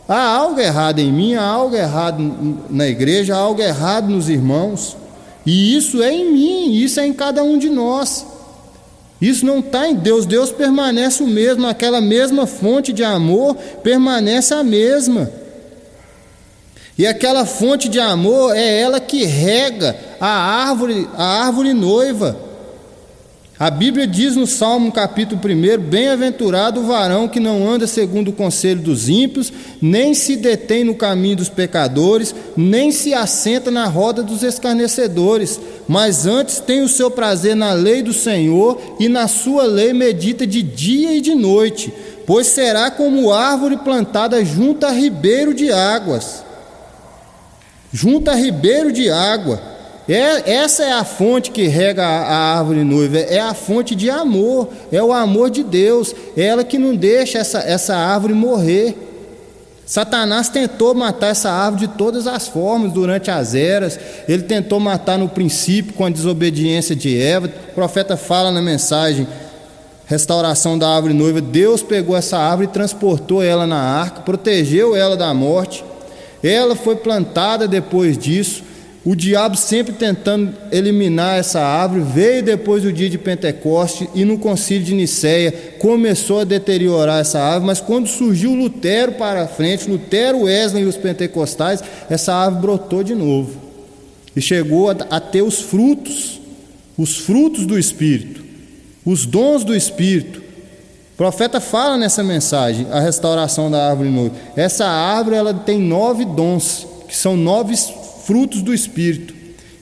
há algo errado em mim, há algo errado na igreja, há algo errado nos irmãos. E isso é em mim, isso é em cada um de nós. Isso não está em Deus. Deus permanece o mesmo, aquela mesma fonte de amor permanece a mesma. E aquela fonte de amor é ela que rega a árvore noiva. A Bíblia diz no Salmo capítulo 1: bem-aventurado o varão que não anda segundo o conselho dos ímpios, nem se detém no caminho dos pecadores, nem se assenta na roda dos escarnecedores, mas antes tem o seu prazer na lei do Senhor, e na sua lei medita de dia e de noite, pois será como árvore plantada junto a ribeiro de águas. Junto a ribeiro de água. Essa é a fonte que rega a árvore noiva, é a fonte de amor, é o amor de Deus, é ela que não deixa essa árvore morrer. Satanás tentou matar essa árvore de todas as formas durante as eras. Ele tentou matar no princípio com a desobediência de Eva. O profeta fala na mensagem Restauração da Árvore Noiva: Deus pegou essa árvore e transportou ela na arca, protegeu ela da morte. Ela foi plantada depois disso. O diabo sempre tentando eliminar essa árvore. Veio depois do dia de Pentecoste, e no concílio de Nicéia começou a deteriorar essa árvore. Mas quando surgiu Lutero para frente, Lutero, Wesley e os pentecostais, essa árvore brotou de novo e chegou a ter os frutos do Espírito, os dons do Espírito. O profeta fala nessa mensagem, a restauração da árvore noiva. Essa árvore, ela tem 9 dons, que são 9 frutos do Espírito,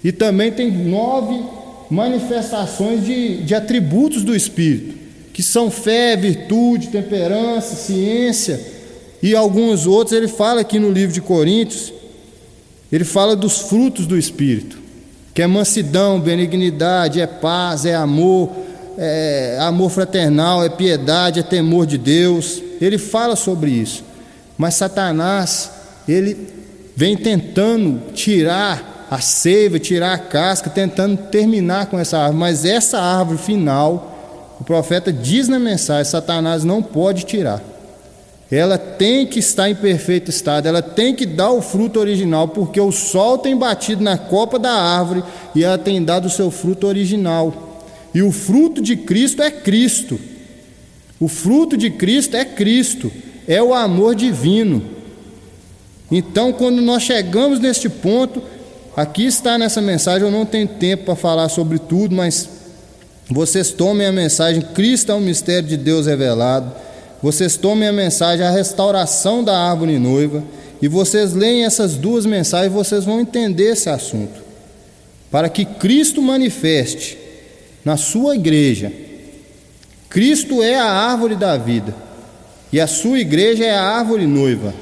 e também tem 9 manifestações de atributos do Espírito, que são fé, virtude, temperança, ciência e alguns outros. Ele fala aqui no livro de Coríntios, ele fala dos frutos do Espírito, que é mansidão, benignidade, é paz, é amor fraternal, é piedade, é temor de Deus. Ele fala sobre isso. Mas Satanás, ele vem tentando tirar a seiva, tirar a casca, tentando terminar com essa árvore. Mas essa árvore final, o profeta diz na mensagem, Satanás não pode tirar. Ela tem que estar em perfeito estado, ela tem que dar o fruto original, porque o sol tem batido na copa da árvore e ela tem dado o seu fruto original. E o fruto de Cristo é Cristo. O fruto de Cristo é Cristo, é o amor divino. Então, quando nós chegamos neste ponto, aqui está nessa mensagem, eu não tenho tempo para falar sobre tudo, mas vocês tomem a mensagem, Cristo é o mistério de Deus revelado. Vocês tomem a mensagem, a restauração da árvore noiva, e vocês leem essas 2 mensagens, vocês vão entender esse assunto. Para que Cristo manifeste na sua igreja. Cristo é a árvore da vida, e a sua igreja é a árvore noiva.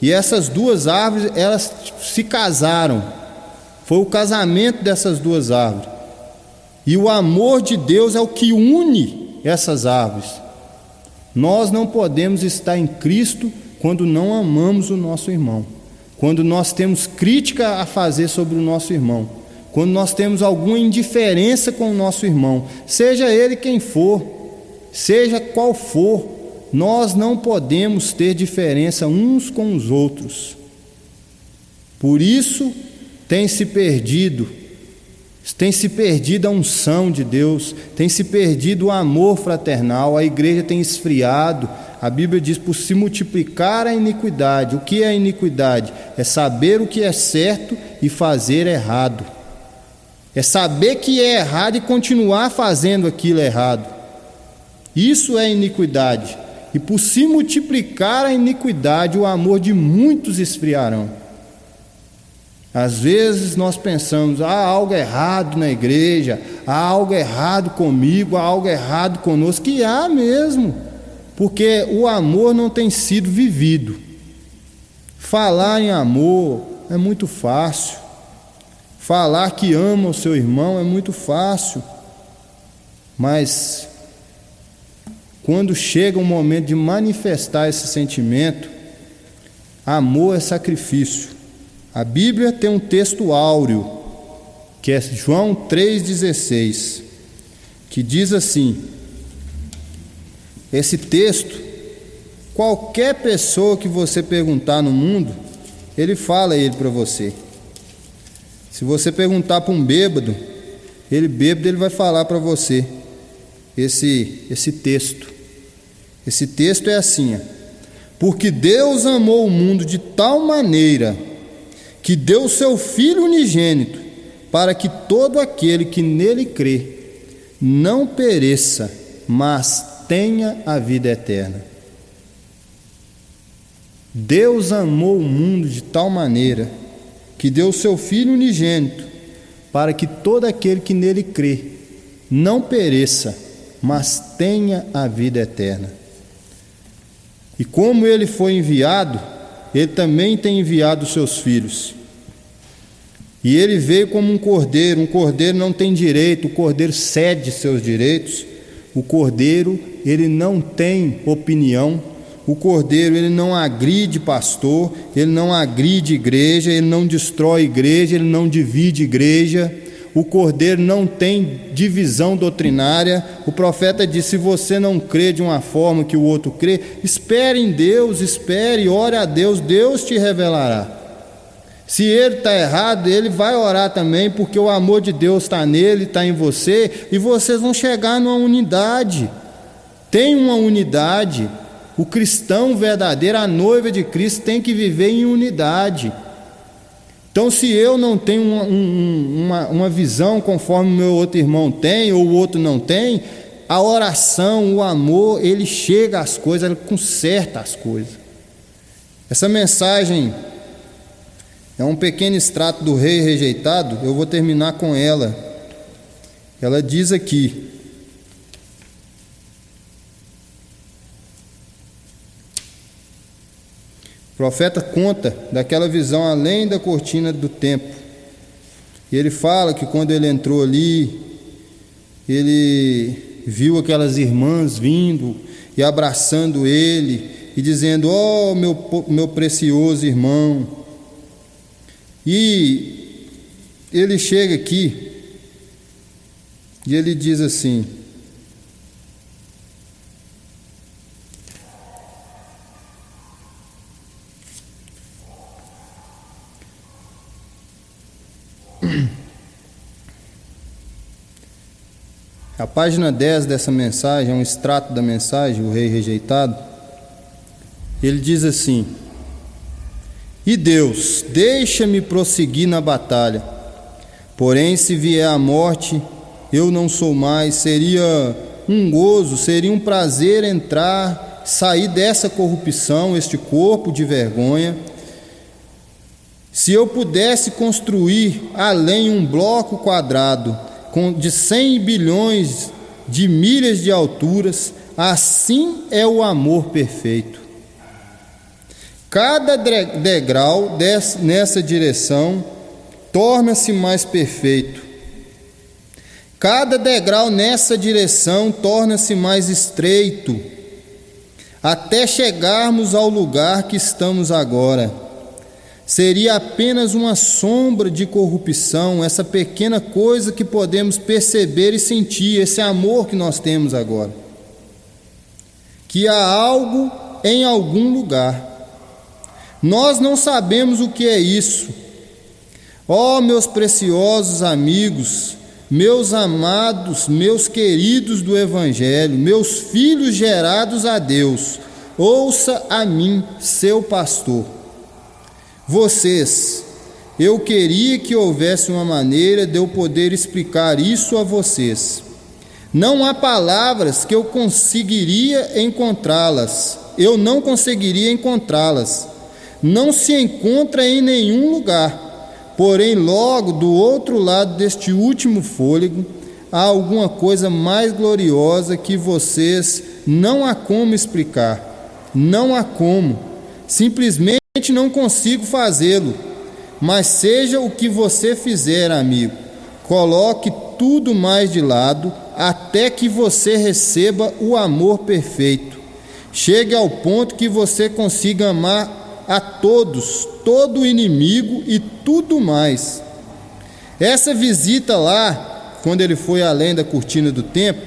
E essas 2 árvores, elas se casaram. Foi o casamento dessas 2 árvores. E o amor de Deus é o que une essas árvores. Nós não podemos estar em Cristo quando não amamos o nosso irmão, quando nós temos crítica a fazer sobre o nosso irmão, quando nós temos alguma indiferença com o nosso irmão, seja ele quem for, seja qual for, nós não podemos ter diferença uns com os outros. Por isso tem se perdido Tem se perdido a unção de Deus, tem se perdido o amor fraternal, a igreja tem esfriado. A Bíblia diz: por se multiplicar a iniquidade. O que é a iniquidade? É saber o que é certo e fazer errado. É saber que é errado e continuar fazendo aquilo errado. Isso é iniquidade. E por se multiplicar a iniquidade, o amor de muitos esfriarão. Às vezes nós pensamos: há algo errado na igreja, há algo errado comigo, há algo errado conosco. Que há mesmo, porque o amor não tem sido vivido. Falar em amor é muito fácil, falar que ama o seu irmão é muito fácil, mas quando chega o momento de manifestar esse sentimento, amor é sacrifício. A Bíblia tem um texto áureo, que é João 3,16, que diz assim: esse texto, qualquer pessoa que você perguntar no mundo, ele fala ele para você. Se você perguntar para um bêbado, ele vai falar para você esse texto. Esse texto é assim: porque Deus amou o mundo de tal maneira que deu o seu Filho unigênito, para que todo aquele que nele crê não pereça, mas tenha a vida eterna. Deus amou o mundo de tal maneira que deu o seu Filho unigênito, para que todo aquele que nele crê não pereça, mas tenha a vida eterna. E como ele foi enviado, ele também tem enviado os seus filhos. E ele veio como um cordeiro não tem direito, o cordeiro cede seus direitos. O cordeiro, ele não tem opinião. O cordeiro, ele não agride pastor, ele não agride igreja, ele não destrói igreja, ele não divide igreja. O cordeiro não tem divisão doutrinária. O profeta disse: se você não crê de uma forma que o outro crê, espere em Deus, espere, ore a Deus, Deus te revelará. Se ele está errado, ele vai orar também, porque o amor de Deus está nele, está em você, e vocês vão chegar numa unidade. Tem uma unidade. O cristão verdadeiro, a noiva de Cristo, tem que viver em unidade. Então, se eu não tenho uma visão conforme o meu outro irmão tem, ou o outro não tem, a oração, o amor, ele chega às coisas, ele conserta as coisas. Essa mensagem é um pequeno extrato do Rei Rejeitado, eu vou terminar com ela. Ela diz aqui: o profeta conta daquela visão além da cortina do templo. E ele fala que quando ele entrou ali, ele viu aquelas irmãs vindo e abraçando ele e dizendo: ó, meu precioso irmão. E ele chega aqui e ele diz assim: a página 10 dessa mensagem, é um extrato da mensagem, o Rei Rejeitado. Ele diz assim: e Deus, deixa-me prosseguir na batalha, porém se vier a morte, eu não sou mais. Seria um gozo, seria um prazer sair dessa corrupção, este corpo de vergonha. Se eu pudesse construir além um bloco quadrado de 100 bilhões de milhas de alturas, assim é o amor perfeito. Cada degrau nessa direção torna-se mais perfeito. Cada degrau nessa direção torna-se mais estreito, até chegarmos ao lugar que estamos agora. Seria apenas uma sombra de corrupção, essa pequena coisa que podemos perceber e sentir, esse amor que nós temos agora. Que há algo em algum lugar. Nós não sabemos o que é isso, Ó meus preciosos amigos, meus amados, meus queridos do Evangelho, meus filhos gerados a Deus, ouça a mim, seu pastor. Vocês, eu queria que houvesse uma maneira de eu poder explicar isso a vocês. Não há palavras que eu não conseguiria encontrá-las. Não se encontra em nenhum lugar. Porém, logo do outro lado deste último fôlego, há alguma coisa mais gloriosa que vocês não há como explicar. Não há como. Simplesmente não consigo fazê-lo. Mas seja o que você fizer, amigo, coloque tudo mais de lado até que você receba o amor perfeito. Chegue ao ponto que você consiga amar a todos, todo inimigo e tudo mais. Essa visita lá, quando ele foi além da cortina do templo,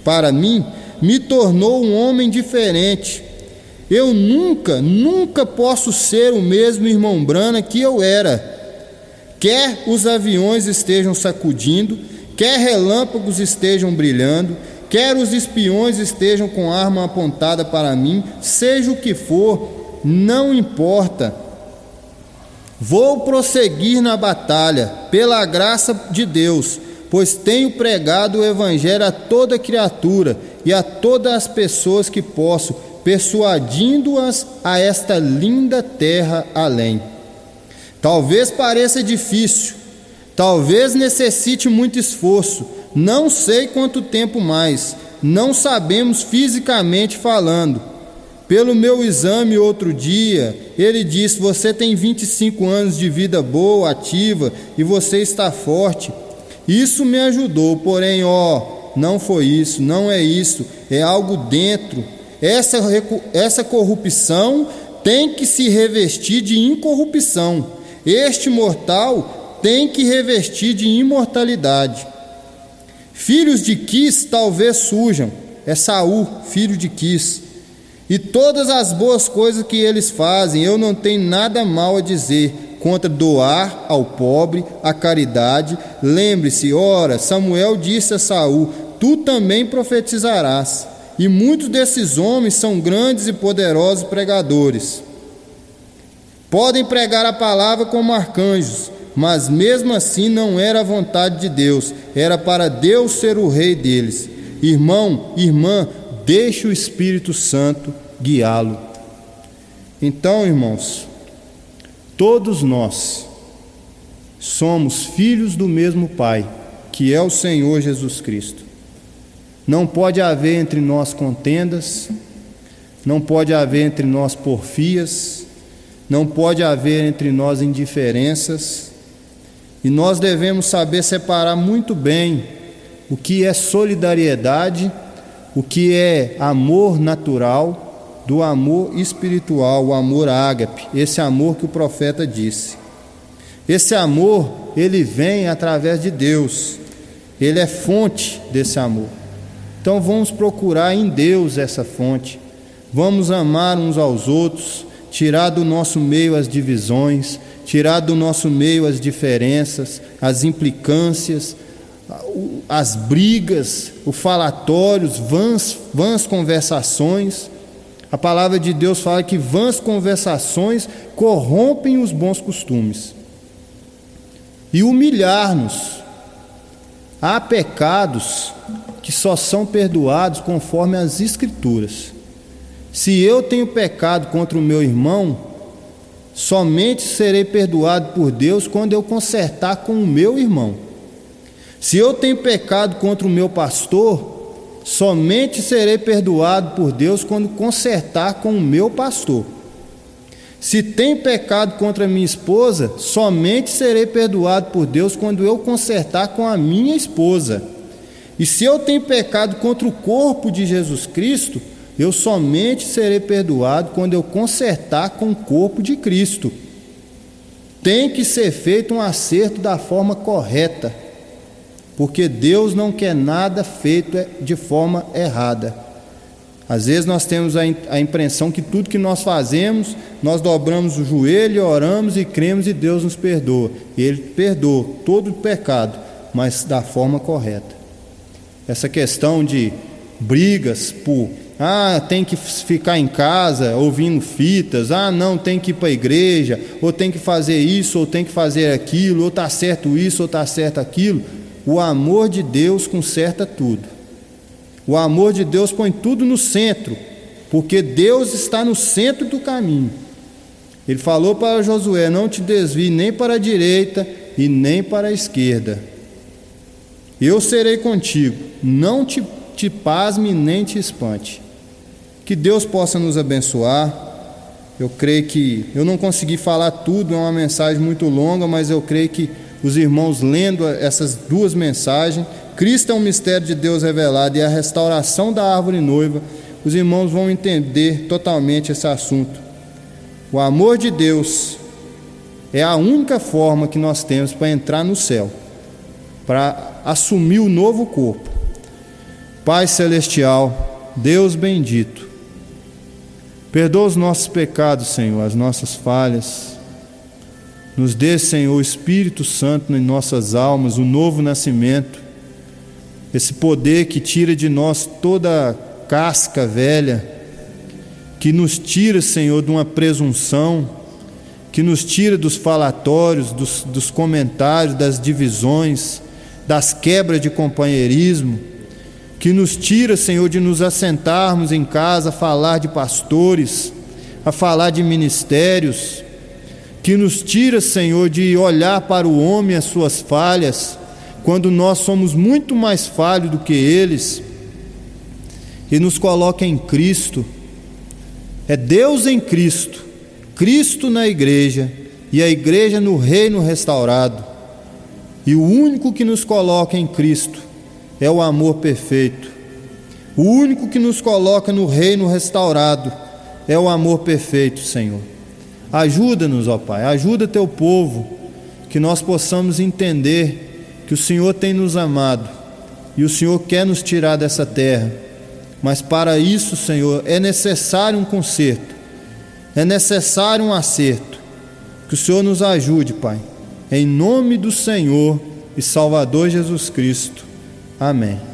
para mim, me tornou um homem diferente. Eu nunca posso ser o mesmo irmão Brana que eu era. Quer os aviões estejam sacudindo, quer relâmpagos estejam brilhando, quer os espiões estejam com arma apontada para mim, seja o que for, não importa. Vou prosseguir na batalha, pela graça de Deus, pois tenho pregado o Evangelho a toda criatura e a todas as pessoas que posso, persuadindo-as a esta linda terra além. Talvez pareça difícil, talvez necessite muito esforço, não sei quanto tempo mais, não sabemos fisicamente falando. Pelo meu exame outro dia, ele disse: você tem 25 anos de vida boa, ativa, e você está forte. Isso me ajudou, porém, não foi isso, não é isso, é algo dentro. Essa corrupção tem que se revestir de incorrupção. Este mortal tem que revestir de imortalidade. Filhos de Quis talvez surjam, é Saul, filho de Quis, e todas as boas coisas que eles fazem, eu não tenho nada mal a dizer contra doar ao pobre, a caridade. Lembre-se, ora, Samuel disse a Saul: tu também profetizarás. E muitos desses homens são grandes e poderosos pregadores. Podem pregar a palavra como arcanjos, mas mesmo assim não era a vontade de Deus, era para Deus ser o rei deles. Irmão, irmã, deixe o Espírito Santo guiá-lo. Então, irmãos, todos nós somos filhos do mesmo Pai, que é o Senhor Jesus Cristo. Não pode haver entre nós contendas, não pode haver entre nós porfias, não pode haver entre nós indiferenças, e nós devemos saber separar muito bem o que é solidariedade, o que é amor natural, do amor espiritual, o amor ágape, esse amor que o profeta disse. Esse amor, ele vem através de Deus, ele é fonte desse amor. Então vamos procurar em Deus essa fonte, vamos amar uns aos outros, tirar do nosso meio as divisões, tirar do nosso meio as diferenças, as implicâncias, as brigas, os falatórios, vãs conversações. A palavra de Deus fala que vãs conversações corrompem os bons costumes. E humilhar-nos. Há pecados que só são perdoados conforme as Escrituras. Se eu tenho pecado contra o meu irmão, somente serei perdoado por Deus quando eu consertar com o meu irmão. Se eu tenho pecado contra o meu pastor, somente serei perdoado por Deus quando consertar com o meu pastor. Se tenho pecado contra a minha esposa, somente serei perdoado por Deus quando eu consertar com a minha esposa. E se eu tenho pecado contra o corpo de Jesus Cristo, eu somente serei perdoado quando eu consertar com o corpo de Cristo. Tem que ser feito um acerto da forma correta, porque Deus não quer nada feito de forma errada. Às vezes nós temos a impressão que tudo que nós fazemos, nós dobramos o joelho, oramos e cremos e Deus nos perdoa. E Ele perdoa todo o pecado, mas da forma correta. Essa questão de brigas por, tem que ficar em casa ouvindo fitas, não, tem que ir para a igreja, ou tem que fazer isso, ou tem que fazer aquilo, ou está certo isso, ou está certo aquilo. O amor de Deus conserta tudo. O amor de Deus põe tudo no centro, porque Deus está no centro do caminho. Ele falou para Josué: não te desvie nem para a direita e nem para a esquerda. Eu serei contigo, não te pasme nem te espante. Que Deus possa nos abençoar. Eu creio que, eu não consegui falar tudo, é uma mensagem muito longa, mas eu creio que os irmãos lendo essas duas mensagens, Cristo é um mistério de Deus revelado e a restauração da árvore noiva, os irmãos vão entender totalmente esse assunto. O amor de Deus é a única forma que nós temos para entrar no céu, para assumir o novo corpo. Pai Celestial, Deus bendito, perdoa os nossos pecados, Senhor, as nossas falhas. Nos dê, Senhor, o Espírito Santo em nossas almas, o novo nascimento, esse poder que tira de nós toda a casca velha, que nos tira, Senhor, de uma presunção, que nos tira dos falatórios, dos comentários, das divisões, das quebras de companheirismo, que nos tira, Senhor, de nos assentarmos em casa a falar de pastores, a falar de ministérios, que nos tira, Senhor, de olhar para o homem e as suas falhas, quando nós somos muito mais falhos do que eles, e nos coloca em Cristo. É Deus em Cristo, Cristo na igreja e a igreja no reino restaurado. E o único que nos coloca em Cristo é o amor perfeito. O único que nos coloca no reino restaurado é o amor perfeito, Senhor. Ajuda-nos, ó Pai, ajuda teu povo, que nós possamos entender que o Senhor tem nos amado e o Senhor quer nos tirar dessa terra, mas para isso, Senhor, é necessário um conserto, é necessário um acerto. Que o Senhor nos ajude, Pai, em nome do Senhor e Salvador Jesus Cristo. Amém.